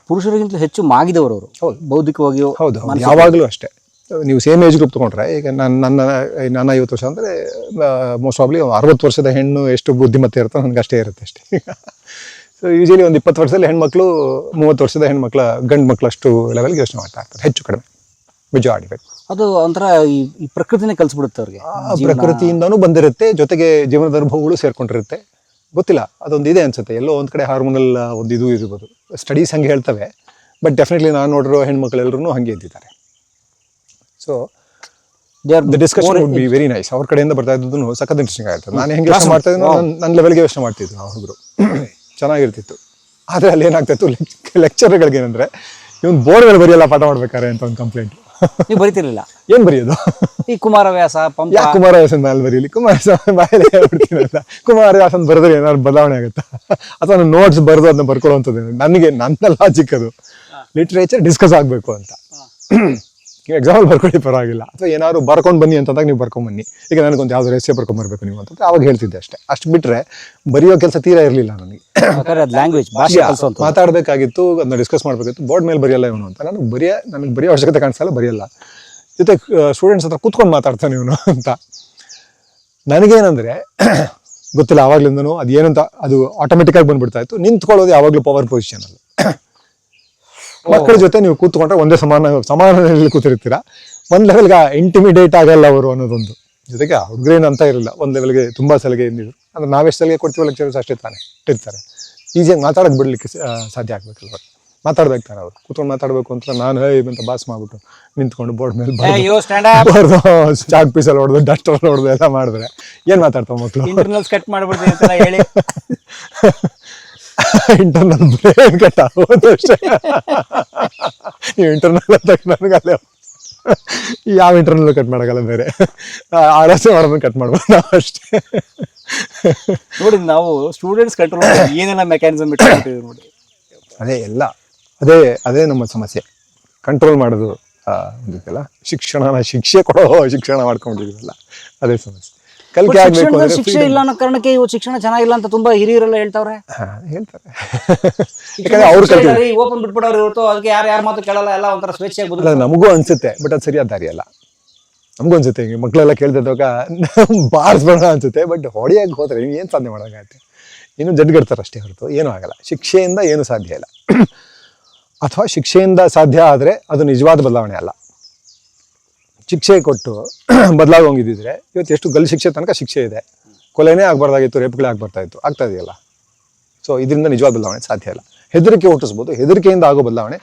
ಪುರುಷರಿಗಿಂತ ಹೆಚ್ಚು ಮಾಗಿದವರು ಅವರು. ಹೌದು, ಬೌದ್ಧಿಕವಾಗಿಯೂ. ಹೌದು, ಯಾವಾಗಲೂ ಅಷ್ಟೇ. ನೀವು ಸೇಮ್ ಏಜ್ ಗ್ರೂಪ್ ತೊಗೊಂಡ್ರೆ, ಈಗ ನನ್ನ 50 ವರ್ಷ ಅಂದರೆ ಮೋಸ್ಟ್ ಪ್ರಾಬ್ಲಿ 60 ವರ್ಷದ ಹೆಣ್ಣು ಎಷ್ಟು ಬುದ್ಧಿಮತ್ತೆ ಇರುತ್ತೋ ನನಗೆ ಅಷ್ಟೇ ಇರುತ್ತೆ ಅಷ್ಟೇ. ಸೊ ಯೂಶಲಿ ಒಂದು 20 ವರ್ಷದಲ್ಲಿ ಹೆಣ್ಮಕ್ಳು 30 ವರ್ಷದ ಹೆಣ್ಮಕ್ಳ ಗಂಡು ಮಕ್ಕಳಷ್ಟು ಲೆವೆಲ್ಗೆ ಯೋಚನೆ ಮಾಡ್ತಾ ಇರ್ತಾರೆ, ಹೆಚ್ಚು ಕಡಿಮೆ ಮೆಜಾರಿಟಿ. ಅದು ಒಂಥರ ಈ ಪ್ರಕೃತಿನೇ ಕಲಿಸ್ಬಿಡುತ್ತೆ ಅವ್ರಿಗೆ. ಪ್ರಕೃತಿಯಿಂದನೂ ಬಂದಿರುತ್ತೆ, ಜೊತೆಗೆ ಜೀವನದ ಅನುಭವಗಳು ಸೇರ್ಕೊಂಡಿರುತ್ತೆ. ಗೊತ್ತಿಲ್ಲ, ಅದೊಂದು ಇದೆ ಅನ್ಸುತ್ತೆ. ಎಲ್ಲೋ ಒಂದು ಕಡೆ ಹಾರ್ಮೋನಲ್ ಒಂದು ಇದು ಇರ್ಬೋದು. ಸ್ಟಡೀಸ್ ಹಂಗೆ ಹೇಳ್ತವೆ, ಬಟ್ ಡೆಫಿನೆಟ್ಲಿ ನಾನು ನೋಡಿರೋ ಹೆಣ್ಮಕ್ಳೆಲ್ಲರೂ ಹಾಗೆ ಇದ್ದಿದ್ದಾರೆ. So the discussion would be very nice. ಅವ್ರ ಕಡೆಯಿಂದ ಬರ್ತಾ ಇದ್ದು ಸಖತ್ ಇಂಟ್ರೆಸ್ಟಿಂಗ್ ಆಗಿರ್ತದೆ. ನಾನು ಹೆಂಗೆ ಯೋಚನೆ ಮಾಡ್ತಾ ಇದ್ದೀನಿ, ನನ್ನ ಲೆವೆಲ್ಗೆ ಯೋಚನೆ ಮಾಡ್ತಿದ್ರು ನಾವು ಹುಡುಗರು, ಚೆನ್ನಾಗಿರ್ತಿತ್ತು. ಆದರೆ ಅಲ್ಲಿ ಏನಾಗ್ತಾಯಿತ್ತು, ಲೆಕ್ಚರ್ಗಳಿಗೆ ಏನಂದರೆ ಇವನು ಬೋರ್ಡ್ಗಳು ಬರೆಯಲ್ಲ ಪಾಠ ಮಾಡ್ಬೇಕಾರೆ ಅಂತ ಒಂದು ಕಂಪ್ಲೇಂಟ್. ನೀವು ಬರಿತಿರ್ಲಿಲ್ಲ? ಏನು ಬರೆಯೋದು, ಈ ಕುಮಾರವ್ಯಾಸ, ಪಂಪ, ಯಾಕೆ ಕುಮಾರವ್ಯಾಸನ ಮೇಲೆ ಬರೀಲಿ, ಕುಮಾರಸ್ವಾಮಿ ಬಾಯಲ್ಲಿ ಹೇಳ್ಬಿಡ್ತೀನಿ ಅಂತ. ಕುಮಾರವ್ಯಾಸನ ಬರೆದ್ರೆ ಏನಾದ್ರು ಬದಲಾವಣೆ ಆಗುತ್ತಾ, ಅಥವಾ ನಾನು ನೋಟ್ಸ್ ಬರೆದು ಅದನ್ನ ಬರ್ಕೊಳ್ಳೋವಂಥದ್ದು. ನನಗೆ ನನ್ನ ಲಾಜಿಕ್ ಅದು, ಲಿಟ್ರೇಚರ್ ಡಿಸ್ಕಸ್ ಆಗಬೇಕು ಅಂತ. ನೀವು ಎಕ್ಸಾಂಪಲ್ ಬರ್ಕೊಳ್ಳಿ ಪರವಾಗಿಲ್ಲ, ಅಥವಾ ಏನಾದ್ರು ಬರ್ಕೊಂಡು ಬನ್ನಿ ಅಂತಂದಾಗ ನೀವು ಬರ್ಕೊಂಬನ್ನಿ. ಈಗ ನನಗೊಂದು ಯಾವ್ದು ರೆಸಿಪಿ ಬರ್ಕೊಂಬರ್ಬೇಕು ನೀವು ಅಂತಂದ್ರೆ ಅವಾಗ ಹೇಳ್ತಿದ್ದೆ ಅಷ್ಟೇ. ಅಷ್ಟು ಬಿಟ್ಟರೆ ಬರೆಯೋ ಕೆಲಸ ತೀರಾ ಇರಲಿಲ್ಲ ನನಗೆ. ಲ್ಯಾಂಗ್ವೇಜ್, ಭಾಷೆ ಮಾತಾಡಬೇಕಾಗಿತ್ತು, ಅದನ್ನ ಡಿಸ್ಕಸ್ ಮಾಡಬೇಕಿತ್ತು. ಬೋರ್ಡ್ ಮೇಲೆ ಬರೆಯಲ್ಲ ಇವನು ಅಂತ. ನನಗೆ ಬರೆಯೋ ಅವಶ್ಯಕತೆ ಕಾಣಿಸಲ್ಲ, ಬರೆಯಲ್ಲ. ಜೊತೆ ಸ್ಟೂಡೆಂಟ್ಸ್ ಹತ್ರ ಕೂತ್ಕೊಂಡು ಮಾತಾಡ್ತಾನೆ ಇವನು ಅಂತ. ನನಗೇನಂದರೆ ಗೊತ್ತಿಲ್ಲ ಆವಾಗ್ಲಿಂದನೂ ಅದು ಏನಂತ ಅದು ಆಟೋಮೆಟಿಕ್ ಆಗಿ ಬಂದ್ಬಿಡ್ತಾ ಇತ್ತು. ನಿಂತ್ಕೊಳ್ಳೋದು ಯಾವಾಗಲೂ ಪವರ್ ಪೊಸಿಷನ್ ಅಲ್ಲಿ. ಮಕ್ಕಳ ಜೊತೆ ನೀವು ಕೂತ್ಕೊಂಡ್ರೆ ಒಂದೇ ಸಮಾನದಲ್ಲಿ ಕೂತಿರ್ತೀರಾ. ಒಂದ್ ಲೆವೆಲ್ಗೆ ಇಂಟಿಮಿಡೇಟ್ ಆಗಲ್ಲ ಅವರು ಅನ್ನೋದೊಂದು. ಜೊತೆಗೆ ಹುಡುಗರೇನು ಅಂತ ಇರಲಿಲ್ಲ, ಒಂದ್ ಲೆವೆಲ್ಗೆ ತುಂಬಾ ಸಲಿಗೆ ಇಂದಿದ್ರು. ಅಂದ್ರೆ ನಾವೆಷ್ಟು ಸಲಿಗೆ ಕೊಡ್ತೀವಿ ಲೆಕ್ಚರ್ಸ್ ಅಷ್ಟೇ ತಾನೇ ಇರ್ತಾರೆ. ಈಸಿಯಾಗಿ ಮಾತಾಡಕ್ ಬಿಡ್ಲಿಕ್ಕೆ ಸಾಧ್ಯ ಆಗ್ಬೇಕಲ್ವ, ಮಾತಾಡ್ಬೇಕು ತಾನೆ ಅವ್ರು. ಕೂತ್ಕೊಂಡು ಮಾತಾಡ್ಬೇಕು ಅಂತ ನಾನು ಅಂತ ಬಾಸ್ ಮಾಡ್ಬಿಟ್ಟು ನಿಂತ್ಕೊಂಡು ಬೋರ್ಡ್ ಮೇಲೆ ಬರ್ದು ಚಾಕ್ ಪೀಸಲ್ಲಿ ಹೊಡೆದು ಡಸ್ಟಲ್ಲಿ ಹೊಡೆದು ಎಲ್ಲ ಮಾಡಿದ್ರೆ ಏನ್ ಮಾತಾಡ್ತಾವ ಮಕ್ಕಳು? ಇಂಟರ್ನಲ್ಸ್ ಕಟ್ ಮಾಡ್ಬಿಡ್ತೀನಿ ಹೇಳಿ. ಇಂಟರ್ನಲ್ ಬ್ರೇನ್ ಕಟ್ ಆಗೋದು ಅಷ್ಟೇ. ನೀವು ಇಂಟರ್ನಲ್ ಅಂತ ನನಗೆ ಅಲ್ಲೇ ಯಾವ ಇಂಟರ್ನಲ್ ಕಟ್ ಮಾಡೋಕ್ಕಲ್ಲ, ಬೇರೆ ಆಲೋಚನೆ ಮಾಡೋದನ್ನ ಕಟ್ ಮಾಡ್ಬೋದು ನಾವು ಅಷ್ಟೇ. ನೋಡಿ ನಾವು ಸ್ಟೂಡೆಂಟ್ಸ್ ಕಂಟ್ರೋಲ್ ಏನೆಲ್ಲ ಮೆಕ್ಯಾನಿಸಮ್ ಇಟ್ಕೊಂಡಿದ್ದೀವಿ ನೋಡಿ. ಅದೇ ಎಲ್ಲ ಅದೇ ನಮ್ಮ ಸಮಸ್ಯೆ. ಕಂಟ್ರೋಲ್ ಮಾಡೋದು ಒಂದಿತ್ತಲ್ಲ, ಶಿಕ್ಷೆ ಕೊಡೋ ಶಿಕ್ಷಣ ಮಾಡ್ಕೊಂಡಿದ್ದೀವಲ್ಲ, ಅದೇ ಸಮಸ್ಯೆ. ಕಲಿಕೆ ಆಗ್ಬೇಕು ಅಂದ್ರೆ ಶಿಕ್ಷೆ ಇಲ್ಲ ಅನ್ನೋ ಕಾರಣಕ್ಕೆ ಇವು ಶಿಕ್ಷಣ ಚೆನ್ನಾಗಿಲ್ಲ ಅಂತ ತುಂಬಾ ಹಿರಿಯರೆಲ್ಲ ಹೇಳ್ತಾವ್ರೆ. ಹೇಳ್ತಾರೆ. ಯಾಕಂದ್ರೆ ಅವ್ರು ಕಲ್ತಿದ್ದಾರೆ. ಓಪನ್ ಬಿಟ್ಬಿಡೋರು ಇರುತ್ತೋ, ಅದಕ್ಕೆ ಯಾರು ಮಾತು ಕೇಳಲ್ಲ, ಎಲ್ಲ ಒಂಥರ ಸ್ವೇಚ್ಛೆಯಾಗಿ ಬದುಕು. ನಮಗೂ ಅನ್ಸುತ್ತೆ, ಬಟ್ ಅದು ಸರಿಯಾದ ದಾರಿ ಅಲ್ಲ. ನಮಗೂ ಅನ್ಸುತ್ತೆ, ಹಿಂಗೆ ಮಕ್ಕಳೆಲ್ಲ ಕೇಳ್ತಿದ್ದಾಗ ಬಾರಿಸ್ಬೇಡ ಅನ್ಸುತ್ತೆ, ಬಟ್ ಹೊಡೆಯಾಗಿ ಹೋದ್ರೆ ನೀವು ಏನು ಸಾಧನೆ ಮಾಡೋಕ್ಕಾಗತ್ತೆ? ಇನ್ನು ಜಡ್ಗಡ್ತಾರೆ ಅಷ್ಟೇ ಹೊರತು ಏನೂ ಆಗಲ್ಲ. ಶಿಕ್ಷೆಯಿಂದ ಏನು ಸಾಧ್ಯ ಇಲ್ಲ. ಅಥವಾ ಶಿಕ್ಷೆಯಿಂದ ಸಾಧ್ಯ ಆದರೆ ಅದು ನಿಜವಾದ ಬದಲಾವಣೆ ಅಲ್ಲ. ಶಿಕ್ಷೆ ಕೊಟ್ಟು ಬದಲಾಗೋಂಗಿದ್ದಿದ್ರೆ ಇವತ್ತು ಎಷ್ಟು ಗಲ್ಲು ಶಿಕ್ಷೆ ತನಕ ಶಿಕ್ಷೆ ಇದೆ. ಕೊಲೆನೇ ಆಗ್ಬಾರ್ದಾಗಿತ್ತು, ರೇಪ್ಗಳೇ ಆಗ್ಬರ್ತಾ ಇತ್ತು, ಆಗ್ತಾ ಇದೆಯಲ್ಲ. ಸೊ ಇದರಿಂದ ನಿಜವಾದ ಬದಲಾವಣೆ ಸಾಧ್ಯ ಇಲ್ಲ. ಹೆದರಿಕೆ ಹುಟ್ಟಿಸ್ಬೋದು, ಹೆದರಿಕೆಯಿಂದ ಆಗೋ ಬದಲಾವಣೆ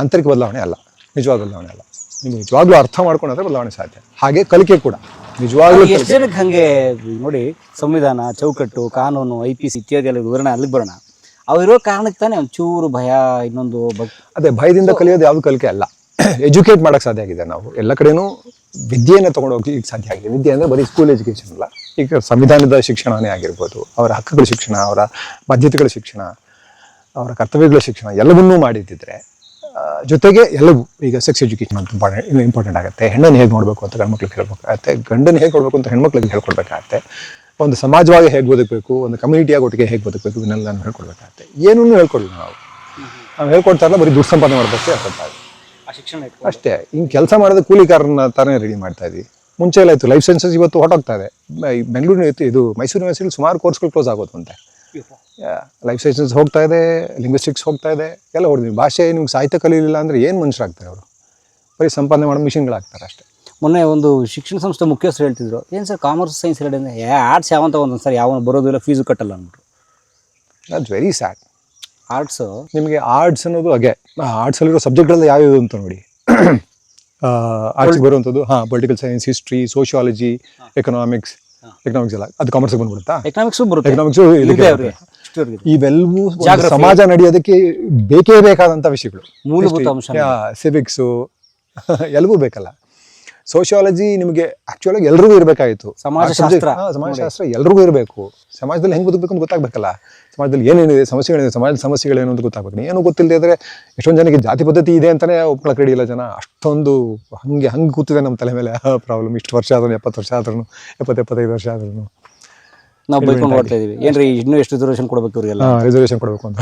ಆಂತರಿಕ ಬದಲಾವಣೆ ಅಲ್ಲ, ನಿಜವಾದ ಬದಲಾವಣೆ ಅಲ್ಲ. ನೀವು ನಿಜವಾಗ್ಲೂ ಅರ್ಥ ಮಾಡ್ಕೊಂಡ್ರೆ ಬದಲಾವಣೆ ಸಾಧ್ಯ. ಹಾಗೆ ಕಲಿಕೆ ಕೂಡ ನಿಜವಾಗ್ಲೂ. ಎಷ್ಟು ಜನಕ್ಕೆ ಹಂಗೆ ನೋಡಿ, ಸಂವಿಧಾನ, ಚೌಕಟ್ಟು, ಕಾನೂನು, IPC ಇತ್ಯಾದಿ ಎಲ್ಲ ವಿವರಣೆ ಅಲ್ಲಿಗೆ ಬರೋಣ. ಅವಿರೋ ಕಾರಣಕ್ಕೆ ತಾನೇ ಒಂಚೂರು ಭಯ, ಇನ್ನೊಂದು ಅದೇ ಭಯದಿಂದ ಕಲಿಯೋದು ಯಾವುದು ಕಲಿಕೆ ಅಲ್ಲ. ಎಜುಕೇಟ್ ಮಾಡಕ್ ಸಾಧ್ಯ ಆಗಿದೆ. ನಾವು ಎಲ್ಲ ಕಡೆನೂ ವಿದ್ಯೆಯನ್ನು ತಗೊಂಡೋಗಿ ಈಗ ಸಾಧ್ಯ ಆಗಿದೆ. ವಿದ್ಯೆ ಅಂದ್ರೆ ಬರೀ ಸ್ಕೂಲ್ ಎಜುಕೇಶನ್ ಅಲ್ಲ, ಈಗ ಸಂವಿಧಾನದ ಶಿಕ್ಷಣನೇ ಆಗಿರ್ಬೋದು, ಅವರ ಹಕ್ಕುಗಳ ಶಿಕ್ಷಣ, ಅವರ ಬಾಧ್ಯತೆಗಳ ಶಿಕ್ಷಣ, ಅವರ ಕರ್ತವ್ಯಗಳ ಶಿಕ್ಷಣ ಎಲ್ಲವನ್ನೂ ಮಾಡಿದ್ದಿದ್ರೆ, ಜೊತೆಗೆ ಎಲ್ಲವೂ ಈಗ ಸೆಕ್ಸ್ ಎಜುಕೇಶನ್ ಅಂತ ಇಂಪಾರ್ಟೆಂಟ್ ಆಗುತ್ತೆ. ಹೆಣ್ಣನ್ನು ಹೇಗೆ ನೋಡಬೇಕು ಅಂತ ಗಂಡ್ಮಕ್ಳಿಗೆ ಹೇಳ್ಬೇಕಾಗತ್ತೆ, ಗಂಡನ್ನು ಹೇಗೆ ಕೊಡಬೇಕು ಅಂತ ಹೆಣ್ಮಕ್ಳಿಗೆ ಹೇಳ್ಕೊಡ್ಬೇಕಾಗತ್ತೆ, ಒಂದು ಸಮಾಜವಾಗಿ ಹೇಗೆ ಬದುಕಬೇಕು, ಒಂದು ಕಮ್ಯುನಿಟಿಯಾಗಿ ಒಟ್ಟಿಗೆ ಹೇಗೆ ಬದುಕಬೇಕು, ಇವನ್ನೆಲ್ಲ ಹೇಳ್ಕೊಡ್ಬೇಕಾಗತ್ತೆ. ಏನೂ ಹೇಳ್ಕೊಡ್ಲಿಲ್ಲ ನಾವು ಹೇಳ್ಕೊಡ್ತಾ ಇಲ್ಲ, ಬರೀ ದುಡ್ಡು ಸಂಪಾದನೆ ಮಾಡೋದಷ್ಟೇ ಹೇಳ್ಕೊಡ್ತಾ ಅಷ್ಟೇ. ಹಿಂಗೆ ಕೆಲಸ ಮಾಡೋದು ಕೂಲಿಕಾರನ ತಾನೇ ರೆಡಿ ಮಾಡ್ತಾ ಇದ್ವಿ. ಮುಂಚೆ ಎಲ್ಲ ಇತ್ತು. ಲೈಫ್ ಸೈನ್ಸಸ್ ಇವತ್ತು ಹೊರಟೋಗ್ತಾ ಇದೆ. ಬೆಂಗಳೂರಿನ ಇದು ಮೈಸೂರು ಯೂನಿವರ್ಸಿಟಿ ಸುಮಾರು ಕೋರ್ಸ್ಗಳು ಕ್ಲೋಸ್ ಆಗೋದು ಅಂತೆ. ಲೈಫ್ ಸೈನ್ಸಸ್ ಹೋಗ್ತಾ ಇದೆ, ಲಿಂಗ್ವಿಸ್ಟಿಕ್ಸ್ ಹೋಗ್ತಾ ಇದೆ, ಎಲ್ಲ ಹೊಡೆದ್ವಿ. ಭಾಷೆ ನಿಮ್ಗೆ ಸಾಹಿತ್ಯ ಕಲಿಲಿಲ್ಲ ಅಂದರೆ ಏನು ಮನುಷ್ಯರಾಗ್ತಾರೆ ಅವರು? ಬರೀ ಸಂಪಾದನೆ ಮಾಡೋ ಮಿಷಿನ್ಗಳಾಗ್ತಾರೆ ಅಷ್ಟೇ. ಮೊನ್ನೆ ಒಂದು ಶಿಕ್ಷಣ ಸಂಸ್ಥೆ ಮುಖ್ಯಸ್ಥರು ಹೇಳ್ತಿದ್ರು, ಏನು ಸರ್ ಕಾಮರ್ಸ್ ಸೈನ್ಸ್ ಎರಡು ಅಂದರೆ ಆರ್ಟ್ಸ್ ಯಾವಂತ ಒಂದೊಂದು ಸರ್ ಯಾವನು ಬರೋದಿಲ್ಲ, ಫೀಸು ಕಟ್ಟಲ್ಲ ಅಂದ್ಬಿಟ್ಟು. That's very sad. ಆರ್ಟ್ಸು ನಿಮಗೆ ಆರ್ಟ್ಸ್ ಅನ್ನೋದು ಹಾಗೆ, ಆರ್ಟ್ಸಲ್ಲಿರೋ ಸಬ್ಜೆಕ್ಟ್ಗಳೆಲ್ಲ ಯಾವ್ಯಾವುದು ಅಂತ ನೋಡಿ. ಆರ್ಟ್ಸ್ಗೆ ಬರುವಂಥದ್ದು political science, history, sociology, economics ಎಲ್ಲ ಅದು ಕಾಮರ್ಸ್ಗೆ ಬಂದ್ಬಿಡುತ್ತಾ? ಎಕನಾಮಿಕ್ಸು ಬರುತ್ತೆ. ಎಕನಾಮಿಕ್ಸು ಇವೆಲ್ಲವೂ ಸಮಾಜ ನಡೆಯೋದಕ್ಕೆ ಬೇಕೇ ಬೇಕಾದಂಥ ವಿಷಯಗಳು. ಮೂಲಭೂತ ಅಂಶ. ಸಿವಿಕ್ಸು ಎಲ್ಲವೂ ಬೇಕಲ್ಲ. ಸೋಷಿಯಾಲಜಿ ನಿಮಗೆ ಆಕ್ಚುಲಾಗಿ ಎಲ್ರಿಗೂ ಇರಬೇಕಾಗಿತ್ತು. ಸಮಾಜಶಾಸ್ತ್ರ ಎಲ್ರಿಗೂ ಇರಬೇಕು. ಸಮಾಜದಲ್ಲಿ ಹೆಂಗೆ ಬದುಕಬೇಕು ಅಂತ ಗೊತ್ತಾಗಬೇಕಲ್ಲ. ಸಮಾಜದಲ್ಲಿ ಏನೇನಿದೆ, ಸಮಸ್ಯೆಗಳಿದೆ, ಸಮಾಜದ ಸಮಸ್ಯೆಗಳೇನು ಅಂತ ಗೊತ್ತಾಗಬೇಕು. ಏನು ಗೊತ್ತಿಲ್ಲದೆ ಇದ್ರೆ ಎಷ್ಟೊಂದು ಜನಕ್ಕೆ ಜಾತಿ ಪದ್ಧತಿ ಇದೆ ಅಂತಲೇ ಒಪ್ಕೊಳಕ್ಕೆ ರೆಡಿ ಇಲ್ಲ ಜನ. ಅಷ್ಟೊಂದು ಹಂಗೆ ಕೂತಿದೆ ನಮ್ಮ ತಲೆ ಮೇಲೆ ಪ್ರಾಬ್ಲಮ್. ಇಷ್ಟು ವರ್ಷ ಆದ್ರೂ, 70 ವರ್ಷ ಆದ್ರೂ, 75 ವರ್ಷ ಆದ್ರೂ ನಾವು ಬೈಕೊಂಡು ಓಡ್ತಾ ಇದೀವಿ. ಏನ್ರಿ ಇನ್ನೂ ಎಷ್ಟು ರಿಸರ್ವೇಷನ್ ಕೊಡಬೇಕು ಇವರಿಗೆಲ್ಲ? ರಿಸರ್ವೇಷನ್ ಕೊಡಬೇಕು ಅಂತ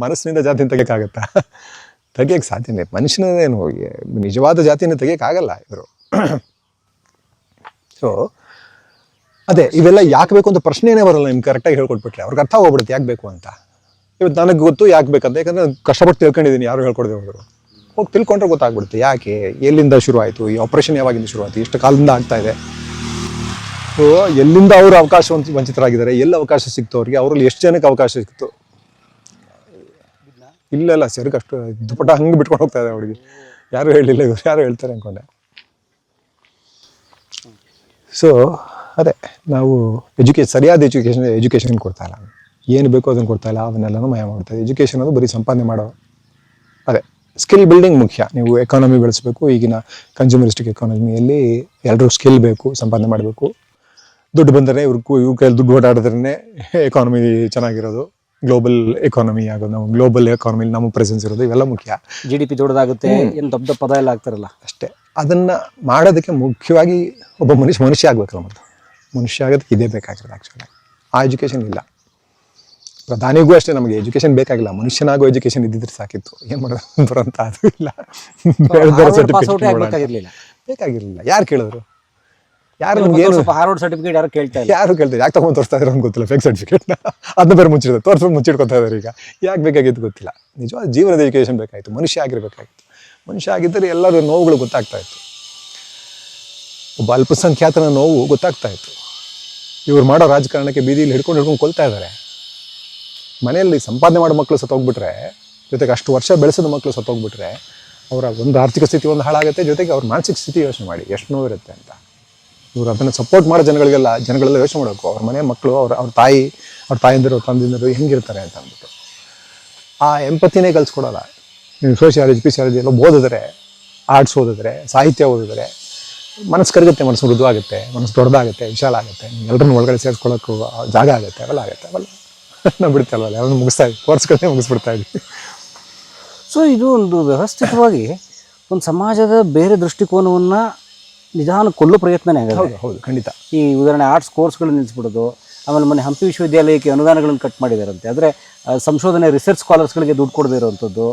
ಮನಸ್ಸಿನಿಂದ ಜಾತಿನ ತೆಗಿಯೋಕ್ಕಾಗತ್ತಾ? ತೆಗಿಯೋಕ್ಕೆ ಸಾಧ್ಯನೇ. ಮನುಷ್ಯನೇನು ಹೋಗಿ ನಿಜವಾದ ಜಾತಿನ ತೆಗಿಯೋಕ್ಕಾಗಲ್ಲ ಇವರು. ಸೊ ಅದೇ ಇವೆಲ್ಲ ಯಾಕೆ ಬೇಕು ಅಂತ ಪ್ರಶ್ನೆನೇ ಬರಲ್ಲ. ನಿಮ್ಗೆ ಕರೆಕ್ಟಾಗಿ ಹೇಳ್ಕೊಟ್ಬಿಟ್ರೆ ಅವ್ರಿಗೆ ಅರ್ಥ ಹೋಗ್ಬಿಡುತ್ತೆ ಯಾಕೆ ಬೇಕು ಅಂತ. ಇವತ್ತು ನನಗೆ ಗೊತ್ತು ಯಾಕೆ ಬೇಕಂತ, ಯಾಕಂದ್ರೆ ಕಷ್ಟಪಟ್ಟು ತಿಳ್ಕೊಂಡಿದ್ದೀನಿ. ಯಾರು ಹೇಳ್ಕೊಡದೆ ಹೋದ್ರು ಹೋಗಿ ತಿಳ್ಕೊಂಡ್ರೆ ಗೊತ್ತಾಗ್ಬಿಡುತ್ತೆ ಯಾಕೆ, ಎಲ್ಲಿಂದ ಶುರು ಆಯಿತು, ಈ ಆಪರೇಷನ್ ಯಾವಾಗಿಂದ ಶುರು ಆಯಿತು, ಎಷ್ಟು ಕಾಲದಿಂದ ಆಗ್ತಾ ಇದೆ, ಸೊ ಎಲ್ಲಿಂದ ಅವರು ಅವಕಾಶ ವಂಚಿತರಾಗಿದ್ದಾರೆ, ಎಲ್ಲಿ ಅವಕಾಶ ಸಿಕ್ತು ಅವ್ರಿಗೆ, ಅವರಲ್ಲಿ ಎಷ್ಟು ಜನಕ್ಕೆ ಅವಕಾಶ ಸಿಕ್ತು. ಇಲ್ಲ ಸರಿಗೆ ಅಷ್ಟು ದುಪ್ಪಟ ಹಂಗೆ ಬಿಟ್ಕೊಂಡು ಹೋಗ್ತಾ ಇದೆ ಅವ್ರಿಗೆ. ಯಾರು ಹೇಳಿಲ್ಲ, ಇವ್ರು ಯಾರು ಹೇಳ್ತಾರೆ ಅಂದ್ಕೊಂಡೆ. ಸೊ ಅದೇ ನಾವು ಸರಿಯಾದ ಎಜುಕೇಷನ್ ಕೊಡ್ತಾ ಇಲ್ಲ. ಏನು ಬೇಕೋ ಅದನ್ನು ಕೊಡ್ತಾ ಇಲ್ಲ, ಅದನ್ನೆಲ್ಲನೂ ಮಯ ಮಾಡ್ತಾ ಇದೆ. ಎಜುಕೇಷನ್ ಅದು ಬರೀ ಸಂಪಾದನೆ ಮಾಡೋ, ಅದೇ ಸ್ಕಿಲ್ ಬಿಲ್ಡಿಂಗ್ ಮುಖ್ಯ. ನೀವು ಎಕಾನಮಿ ಬೆಳೆಸಬೇಕು. ಈಗಿನ ಕನ್ಸ್ಯೂಮರಿಸ್ಟಿಕ್ ಎಕಾನಮಿಯಲ್ಲಿ ಎಲ್ಲರೂ ಸ್ಕಿಲ್ ಬೇಕು, ಸಂಪಾದನೆ ಮಾಡಬೇಕು. ದುಡ್ಡು ಬಂದರೆ ಇವ್ರ ಕೈಯಲ್ಲಿ ದುಡ್ಡು ಓಡಾಡಿದ್ರೇ ಎಕಾನಮಿ ಚೆನ್ನಾಗಿರೋದು, ಗ್ಲೋಬಲ್ ಎಕಾನಮಿ ಆಗೋದು, ನಾವು ಗ್ಲೋಬಲ್ ಎಕಾನಮಿಲಿ ನಮ್ಮ ಪ್ರೆಸೆನ್ಸ್ ಇರೋದು, ಇವೆಲ್ಲ ಮುಖ್ಯ. GDP ದೊಡ್ಡದಾಗುತ್ತೆ, ಏನು ದೊಡ್ಡ ಪದ ಎಲ್ಲ ಆಗ್ತಾರಲ್ಲ ಅಷ್ಟೇ. ಅದನ್ನು ಮಾಡೋದಕ್ಕೆ ಮುಖ್ಯವಾಗಿ ಒಬ್ಬ ಮನುಷ್ಯ ಆಗಬೇಕಲ್ಲ. ಮತ್ತು ಮನುಷ್ಯ ಆಗೋದಕ್ಕೆ ಇದೇ ಬೇಕಾಗಿರೋದು ಆ್ಯಕ್ಚುಲಿ. ಆ ಎಜುಕೇಷನ್ ಇಲ್ಲ. ಪ್ರಧಾನಿಗೂ ಅಷ್ಟೇ ನಮಗೆ ಎಜುಕೇಷನ್ ಬೇಕಾಗಿಲ್ಲ, ಮನುಷ್ಯನಾಗೋ ಎಜುಕೇಷನ್ ಇದ್ದಿದ್ರೆ ಸಾಕಿತ್ತು. ಏನು ಮಾಡೋದು ಬರೋಂಥ ಅದು ಇಲ್ಲ. ಬೇಕಾಗಿರಲಿಲ್ಲ. ಯಾರು ಕೇಳಿದ್ರು? ಯಾರು ನಮ್ಗೆ ಏನು ಸ್ವಲ್ಪ ಹಾರ್ವರ್ಡ್ ಸರ್ಟಿಫಿಕೇಟ್ ಯಾರು ಕೇಳ್ತಾ ಇಲ್ಲ. ಯಾರು ಕೇಳ್ತಾರೆ ಯಾಕೆ ತಗೊಂಡು ತೋರಿಸ್ತಾ ಇದ್ದಾರೆ ಅಂತ ಗೊತ್ತಿಲ್ಲ, ಫೇಕ್ ಸರ್ಟಿಫಿಕೇಟ್ನ ಅದನ್ನ ಬೇರೆ ಮುಚ್ಚಿಡ್ತಾರೆ, ತೋರಿಸ್ಬಿಟ್ಟು ಮುಚ್ಚಿಡ್ಕೊತಾ ಇದ್ದಾರೆ. ಈಗ ಯಾಕೆ ಬೇಕಾಗಿತ್ತು ಗೊತ್ತಿಲ್ಲ. ನಿಜವಾದ ಜೀವನದ ಎಜುಕೇಷನ್ ಬೇಕಾಯಿತು, ಮನುಷ್ಯ ಆಗಿರಬೇಕಾಗಿತ್ತು. ಮನುಷ್ಯ ಆಗಿದ್ದರೆ ಎಲ್ಲರ ನೋವುಗಳು ಗೊತ್ತಾಗ್ತಾ ಇತ್ತು, ಒಬ್ಬ ಅಲ್ಪಸಂಖ್ಯಾತನ ನೋವು ಗೊತ್ತಾಗ್ತಾ ಇತ್ತು. ಇವ್ರು ಮಾಡೋ ರಾಜಕಾರಣಕ್ಕೆ ಬೀದಿಯಲ್ಲಿ ಹಿಡ್ಕೊಂಡು ಕೊಲ್ತಾ ಇದ್ದಾರೆ. ಮನೆಯಲ್ಲಿ ಸಂಪಾದನೆ ಮಾಡೋ ಮಕ್ಕಳು ಸತ್ತೋಗ್ಬಿಟ್ರೆ, ಜೊತೆಗೆ ಅಷ್ಟು ವರ್ಷ ಬೆಳೆಸಿದ ಮಕ್ಕಳು ಸತ್ತೋಗ್ಬಿಟ್ರೆ ಅವರ ಒಂದು ಆರ್ಥಿಕ ಸ್ಥಿತಿ ಒಂದು ಹಾಳಾಗುತ್ತೆ, ಜೊತೆಗೆ ಅವ್ರ ಮಾನಸಿಕ ಸ್ಥಿತಿ ಯೋಚನೆ ಮಾಡಿ ಎಷ್ಟು ನೋವಿರುತ್ತೆ ಅಂತ. ಇವರು ಅದನ್ನು ಸಪೋರ್ಟ್ ಮಾಡೋ ಜನಗಳೆಲ್ಲ ಯೋಚನೆ ಮಾಡಬೇಕು. ಅವ್ರ ಮನೆ ಮಕ್ಕಳು, ಅವ್ರ ತಾಯಿಂದರು ತಂದಿಂದರು ಹೆಂಗಿರ್ತಾರೆ ಅಂತ ಅಂದ್ಬಿಟ್ಟು ಆ ಎಂಪತಿನೇ ಕಲಿಸ್ಕೊಡೋಲ್ಲ. ನೀವು ಸೋಷಿಯಾಲಜಿ ಪಿಸಿಯಾಲಜಿ ಎಲ್ಲ ಓದಿದ್ರೆ, ಆರ್ಟ್ಸ್ ಓದಿದ್ರೆ, ಸಾಹಿತ್ಯ ಓದಿದ್ರೆ ಮನಸ್ಸು ಕರಗುತ್ತೆ, ಮನಸ್ಸು ಮೃದುವಾಗುತ್ತೆ, ಮನಸ್ಸು ದೊಡ್ಡದಾಗುತ್ತೆ, ವಿಶಾಲ ಆಗುತ್ತೆ, ಎಲ್ಲರನ್ನೂ ಒಳಗಡೆ ಸೇರಿಸ್ಕೊಳ್ಳೋಕ್ಕೂ ಜಾಗ ಆಗುತ್ತೆ, ಅವೆಲ್ಲ ನಾವು ಬಿಡ್ತಲ್ವಲ್ಲ, ಅವನ್ನ ಮುಗಿಸ್ತಾ ಇದ್ವಿ, ಕೋರ್ಸ್ಗಳನ್ನೇ ಮುಗಿಸ್ಬಿಡ್ತಾ ಇದ್ವಿ. ಸೊ ಇದು ಒಂದು ವ್ಯವಸ್ಥಿತವಾಗಿ ಒಂದು ಸಮಾಜದ ಬೇರೆ ದೃಷ್ಟಿಕೋನವನ್ನು ನಿಧಾನ ಕೊಲ್ಲೋ ಪ್ರಯತ್ನನೇ ಆಗುತ್ತೆ. ಹೌದು, ಖಂಡಿತ. ಈ ಉದಾಹರಣೆ ಆರ್ಟ್ಸ್ ಕೋರ್ಸ್ಗಳು ನಿಲ್ಲಿಸ್ಬಿಡೋದು, ಆಮೇಲೆ ಮೊನ್ನೆ ಹಂಪಿ ವಿಶ್ವವಿದ್ಯಾಲಯಕ್ಕೆ ಅನುದಾನಗಳನ್ನು ಕಟ್ ಮಾಡಿದಾರಂತೆ. ಆದರೆ ಸಂಶೋಧನೆ ರಿಸರ್ಚ್ ಸ್ಕಾಲರ್ಸ್ಗಳಿಗೆ ದುಡ್ಡು ಕೊಡದೇ ಇರೋವಂಥದ್ದು,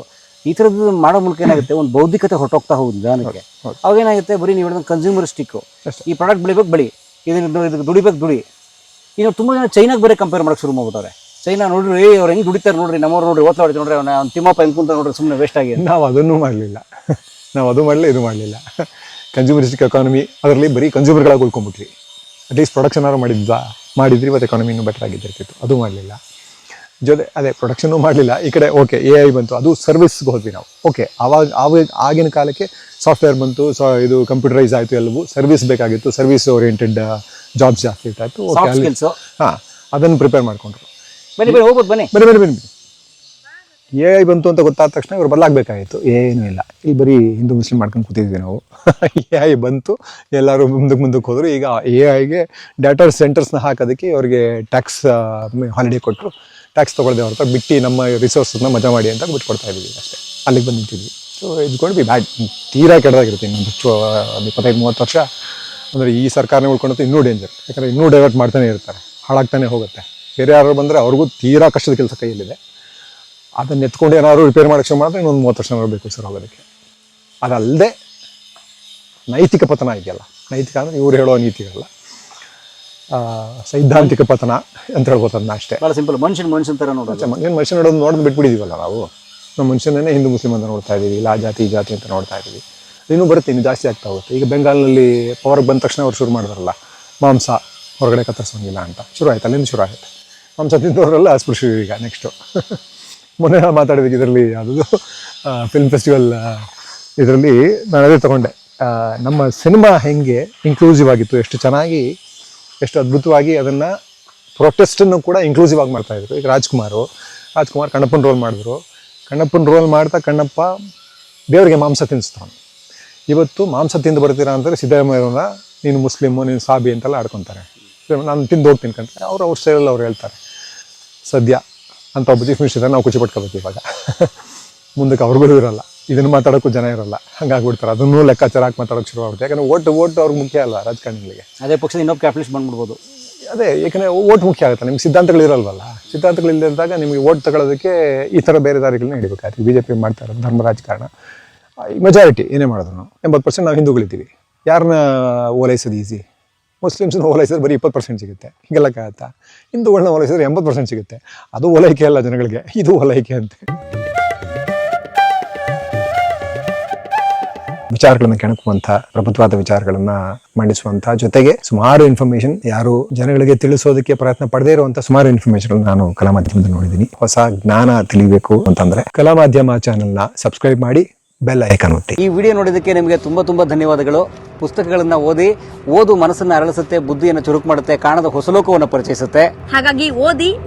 ಈ ಥರದ್ದು ಮಾಡೋ ಮೂಲಕ ಏನಾಗುತ್ತೆ, ಒಂದು ಬೌದ್ಧಿಕತೆ ಹೊರಟೋಗ್ತಾ ಹೋಗುದು ನಿಧಾನಕ್ಕೆ. ಅವಾಗೇನಾಗುತ್ತೆ, ಬರೀ ನೀವು ಹೇಳಿದ ಕನ್ಸ್ಯೂಮರಿಸ್ಟಿಕ್ಕು, ಈ ಪ್ರಾಡಕ್ಟ್ ಬೆಳಿಬೇಕು ಬೆಳಿ, ಇದಕ್ಕೆ ದುಡಿಬೇಕು ದುಡಿ. ಇನ್ನು ತುಂಬ ಜನ ಚೈನಾಗೆ ಬೇರೆ ಕಂಪೇರ್ ಮಾಡೋಕ್ಕೆ ಶುರು ಮಾಡ್ಬಿಟ್ಟವ್ರೆ. ಚೈನಾ ನೋಡ್ರಿ, ಅವ್ರು ಹೆಂಗೆ ದುಡಿತಾರೆ ನೋಡ್ರಿ, ನಮ್ಮವ್ರು ನೋಡ್ರಿ, ಓದ್ತಾ ಹೊಡಿತಾರೆ ನೋಡ್ರಿ, ಅವ್ನ ತಿಮ್ಮಪ್ಪ ಹೆಂಗೆ ಕುಂತ ನೋಡ್ರಿ, ಸುಮ್ಮನೆ ವೇಸ್ಟ್ ಆಗಿ. ನಾವು ಅದನ್ನೂ ಮಾಡಲಿಲ್ಲ, ನಾವು ಅದು ಮಾಡಲಿಲ್ಲ, ಇದು ಮಾಡಲಿಲ್ಲ. ಕನ್ಸ್ಯೂಮರಿಸ್ಟಿಕ್ ಎಕಾನಮಿ, ಅದರಲ್ಲಿ ಬರೀ ಕನ್ಸ್ಯೂಮರ್ಗಳಾಗಿ ಉಳ್ಕೊಂಬಿಟ್ವಿ. ಅಟ್ಲೀಸ್ಟ್ ಪ್ರೊಡಕ್ಷನ್ ಆರು ಮಾಡಿದ್ರಿ ಮತ್ತು ಎಕಾನಮಿ ಇನ್ನೂ ಬೆಟರ್ ಆಗಿದ್ದಿರ್ತಿತ್ತು. ಅದು ಮಾಡಲಿಲ್ಲ. ಅದೇ ಪ್ರೊಡಕ್ಷನ್ನು ಮಾಡಲಿಲ್ಲ. ಈ ಕಡೆ ಓಕೆ AI ಬಂತು, ಅದು ಸರ್ವಿಸ್ಗೆ ಹೋದ್ವಿ ನಾವು. ಓಕೆ, ಆಗಿನ ಕಾಲಕ್ಕೆ ಸಾಫ್ಟ್ವೇರ್ ಬಂತು, ಇದು ಕಂಪ್ಯೂಟರೈಸ್ ಆಯಿತು, ಎಲ್ಲವೂ ಸರ್ವಿಸ್ ಬೇಕಾಗಿತ್ತು, ಸರ್ವಿಸ್ ಓರಿಯೆಂಟೆಡ್ ಜಾಬ್ಸ್ ಜಾಸ್ತಿ ಇರ್ತಾಯಿತ್ತು. ಓಕೆ, ಹಾಂ, ಅದನ್ನು ಪ್ರಿಪೇರ್ ಮಾಡಿಕೊಂಡ್ರು. ಬನ್ನಿ ಹೋಗ್ಬೋದು, ಬನ್ನಿ. AI ಬಂತು ಅಂತ ಗೊತ್ತಾದ ತಕ್ಷಣ ಇವ್ರು ಬದಲಾಗಬೇಕಾಗಿತ್ತು. ಏನೂ ಇಲ್ಲ, ಇಲ್ಲಿ ಬರೀ ಹಿಂದೂ ಮುಸ್ಲಿಂ ಮಾಡ್ಕೊಂಡು ಕೂತಿದ್ವಿ ನಾವು. AI ಬಂತು, ಎಲ್ಲರೂ ಮುಂದಕ್ಕೆ ಹೋದರು. ಈಗ AIಗೆ ಡಾಟಾ ಸೆಂಟರ್ಸ್ನ ಹಾಕೋದಕ್ಕೆ ಅವ್ರಿಗೆ ಟ್ಯಾಕ್ಸ್ ಹಾಲಿಡೇ ಕೊಟ್ಟರು. ಟ್ಯಾಕ್ಸ್ ತೊಗೊಳ್ದೆ ಹೊರತು ಬಿಟ್ಟು ನಮ್ಮ ರಿಸೋರ್ಸನ್ನ ಮಜಾ ಮಾಡಿ ಅಂತ ಬಿಟ್ಕೊಡ್ತಾ ಇದ್ದೀವಿ ಅಷ್ಟೇ. ಅಲ್ಲಿಗೆ ಬಂದು ನಿಂತಿದ್ವಿ. ಸೊ ಇದ್ಕೊಂಡು ಬಿ ಬ್ಯಾಡ್, ತೀರಾ ಕೆಟ್ಟದಾಗಿರುತ್ತೆ. ಇನ್ನೊಂದು 25-30 ವರ್ಷ ಅಂದರೆ ಈ ಸರ್ಕಾರನೇ ಉಳ್ಕೊಂಡು ಇನ್ನೂ ಡೇಂಜರ್. ಯಾಕಂದರೆ ಇನ್ನೂ ಡೈವರ್ಟ್ ಮಾಡ್ತಾನೆ ಇರ್ತಾರೆ, ಹಾಳಾಗ್ತಾನೆ ಹೋಗುತ್ತೆ. ಬೇರೆ ಯಾರು ಬಂದರೆ ಅವ್ರಿಗೂ ತೀರಾ ಕಷ್ಟದ ಕೆಲಸ ಕೈಯಲ್ಲಿದೆ. ಅದನ್ನು ಎತ್ಕೊಂಡು ಏನಾದ್ರು ರಿಪೇರ್ ಮಾಡೋಕ್ಕೆ ಶುರು ಮಾಡಿದ್ರೆ ಇನ್ನೊಂದು 30 ವರ್ಷ ಬೇಕು ಸರ್ ಹೋಗೋದಕ್ಕೆ. ಅದಲ್ಲದೆ ನೈತಿಕ ಪತನ ಇದೆಯಲ್ಲ, ನೈತಿಕ ಅಂದರೆ ಇವ್ರು ಹೇಳೋ ನೀತಿಗಳಲ್ಲ, ಸೈದ್ಧಾಂತಿಕ ಪತನ ಅಂತ ಹೇಳ್ಬೋದು. ಅದನ್ನ ಅಷ್ಟೇ, ಭಾಳ ಸಿಂಪಲ್. ಮನುಷ್ಯನ ಥರ ನೋಡೋದು, ಮನುಷ್ಯ ನೋಡೋದು ನೋಡೋದು ಬಿಟ್ಬಿಟ್ಟಿದ್ದೀವಲ್ಲ ನಾವು. ನಮ್ಮ ಮನುಷ್ಯನೇ ಹಿಂದೂ ಮುಸ್ಲಿಂ ಅಂತ ನೋಡ್ತಾ ಇದ್ದೀವಿ, ಇಲ್ಲ ಜಾತಿ ಈ ಜಾತಿ ಅಂತ ನೋಡ್ತಾ ಇದ್ದೀವಿ. ಇನ್ನೂ ಬರುತ್ತೆ, ಇನ್ನೂ ಜಾಸ್ತಿ ಆಗ್ತಾ ಹೋಗುತ್ತೆ. ಈಗ ಬೆಂಗಾಲ್ನಲ್ಲಿ ಪವರ್ಗೆ ಬಂದ ತಕ್ಷಣ ಅವ್ರು ಶುರು ಮಾಡಿದ್ರಲ್ಲ, ಮಾಂಸ ಹೊರಗಡೆ ಕತ್ತರಿಸೋಂಗಿಲ್ಲ ಅಂತ ಶುರು ಆಯ್ತು. ಅಲ್ಲಿಂದ ಶುರು ಆಗುತ್ತೆ. ಮಾಂಸ ತಿಂದವರೆಲ್ಲ ಅಸ್ಪೃಶ್ಯರು ಈಗ. ನೆಕ್ಸ್ಟು ಮೊನ್ನೆ ಮಾತಾಡಿದಾಗ ಇದರಲ್ಲಿ ಯಾವುದದು ಫಿಲ್ಮ್ ಫೆಸ್ಟಿವಲ್, ಇದರಲ್ಲಿ ನಾನು ಅದೇ ತೊಗೊಂಡೆ. ನಮ್ಮ ಸಿನಿಮಾ ಹೆಂಗೆ ಇನ್ಕ್ಲೂಸಿವ್ ಆಗಿತ್ತು, ಎಷ್ಟು ಚೆನ್ನಾಗಿ, ಎಷ್ಟು ಅದ್ಭುತವಾಗಿ ಅದನ್ನು ಪ್ರೊಟೆಸ್ಟನ್ನು ಕೂಡ ಇನ್ಕ್ಲೂಸಿವ್ ಆಗಿ ಮಾಡ್ತಾಯಿದ್ರು. ಈಗ ರಾಜ್ಕುಮಾರ್ ಕಣ್ಣಪ್ಪನ ರೋಲ್ ಮಾಡಿದ್ರು. ಕಣ್ಣಪ್ಪನ ರೋಲ್ ಮಾಡ್ತಾ ಕಣ್ಣಪ್ಪ ದೇವರಿಗೆ ಮಾಂಸ ತಿನ್ನಿಸ್ತಾನೆ. ಇವತ್ತು ಮಾಂಸ ತಿಂದು ಬರ್ತೀರಾ ಅಂತಾರೆ ಸಿದ್ದರಾಮಯ್ಯವ್ರನ್ನ, ನೀನು ಮುಸ್ಲಿಮು, ನೀನು ಸಾಬಿ ಅಂತೆಲ್ಲ ಆಡ್ಕೊತಾರೆ. ನಾನು ತಿಂದು ಹೋಗ್ತೀನಿ ಕಂಡ್ರೆ ಅವ್ರ ಸ್ಟೈಲಲ್ಲಿ ಅವ್ರು ಹೇಳ್ತಾರೆ. ಸದ್ಯ ಅಂತ ಒಬ್ಬ ಚೀಫ್ ಮಿನಿಸ್ಟರ್ ನಾವು ಖುಷಿ ಪಟ್ಕೋಬೇಕು ಇವಾಗ. ಮುಂದಕ್ಕೆ ಅವ್ರಿಗೂ ಇರೋಲ್ಲ, ಇದನ್ನು ಮಾತಾಡೋಕ್ಕೂ ಜನ ಇರೋಲ್ಲ, ಹಂಗಾಗ್ಬಿಡ್ತಾರೆ. ಅದನ್ನೂ ಲೆಕ್ಕಾಚಾರ ಹಾಕಿ ಮಾತಾಡೋಕ್ಕೆ ಶುರು ಆಗುತ್ತೆ. ಯಾಕಂದರೆ ಓಟ್ ಅವ್ರಿಗೆ ಮುಖ್ಯ ಅಲ್ಲ ರಾಜಕಾರಣಿಗಳಿಗೆ. ಅದೇ ಪಕ್ಷದ ಇನ್ನೊಬ್ಬ ಕ್ಯಾಪಿಟಲಿಸ್ಟ್ ಬಂದ್ಬಿಡ್ಬೋದು. ಅದೇ, ಯಾಕಂದರೆ ಓಟ್ ಮುಖ್ಯ ಆಗುತ್ತೆ. ನಿಮ್ಗೆ ಸಿದ್ಧಾಂತಗಳಿರಲ್ವಲ್ಲ. ಸಿದ್ಧಾಂತಗಳಿಲ್ಲದಾಗ ನಿಮಗೆ ಓಟ್ ತಗೊಳ್ಳೋದಕ್ಕೆ ಈ ಥರ ಬೇರೆ ದಾರಿಗಳನ್ನ ಹಿಡಿಬೇಕಾಗ್ತದೆ. BJP ಮಾಡ್ತಾ ಇರೋದು ಧರ್ಮ ರಾಜಕಾರಣ. ಮೆಜಾರಿಟಿ ಏನೇ ಮಾಡಿದ್ರು ನಾವು 80% ನಾವು ಹಿಂದೂಗಳಿದ್ದೀವಿ. ಯಾರನ್ನ ಓಲೈಸೋದು ಈಸಿ? ಮುಸ್ಲಿಮ್ಸ್ನ ಓಲೈಸಿದ್ರೆ ಬರೀ 20% ಸಿಗುತ್ತೆ. ಹಿಂಗೆಲ್ಲಕ್ಕಾಗತ್ತಾ? ಹಿಂದೂಗಳನ್ನ ಓಲೈಸಿದ್ರೆ 80% ಸಿಗುತ್ತೆ. ಅದು ಓಲೈಕೆ ಅಲ್ಲ ಜನಗಳಿಗೆ, ಇದು ಓಲೈಕೆ ಅಂತೆ. ವಿಚಾರಗಳನ್ನು ಕೆಣಕುವಂಥ, ಪ್ರಬುದ್ಧವಾದ ವಿಚಾರಗಳನ್ನು ಮಂಡಿಸುವಂಥ, ಜೊತೆಗೆ ಸುಮಾರು ಇನ್ಫಾರ್ಮೇಷನ್ ಯಾರು ಜನಗಳಿಗೆ ತಿಳಿಸೋದಕ್ಕೆ ಪ್ರಯತ್ನ ಪಡದೇ ಇರುವಂಥ ಸುಮಾರು ಇನ್ಫಾರ್ಮೇಷನ್ ನಾನು ಕಲಾ ಮಾಧ್ಯಮದಲ್ಲಿ ನೋಡಿದ್ದೀನಿ. ಹೊಸ ಜ್ಞಾನ ತಿಳಿಬೇಕು ಅಂತಂದ್ರೆ ಕಲಾ ಮಾಧ್ಯಮ ಚಾನೆಲ್ನ ಸಬ್ಸ್ಕ್ರೈಬ್ ಮಾಡಿ, ಬೆಲ್ ಐಕಾನ್ ಒತ್ತಿ. ಈ ವಿಡಿಯೋ ನೋಡಿದ್ದಕ್ಕೆ ನಿಮಗೆ ತುಂಬಾ ಧನ್ಯವಾದಗಳು. ಪುಸ್ತಕಗಳನ್ನ ಓದು ಮನಸ್ಸನ್ನ ಅರಳಿಸುತ್ತೆ, ಬುದ್ಧಿಯನ್ನು ಚುರುಕು ಮಾಡುತ್ತೆ, ಕಾಣದ ಹೊಸ ಲೋಕವನ್ನು ಪರಿಚಯಿಸುತ್ತೆ. ಹಾಗಾಗಿ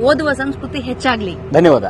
ಓದುವ ಸಂಸ್ಕೃತಿ ಹೆಚ್ಚಾಗ್ಲಿ. ಧನ್ಯವಾದ.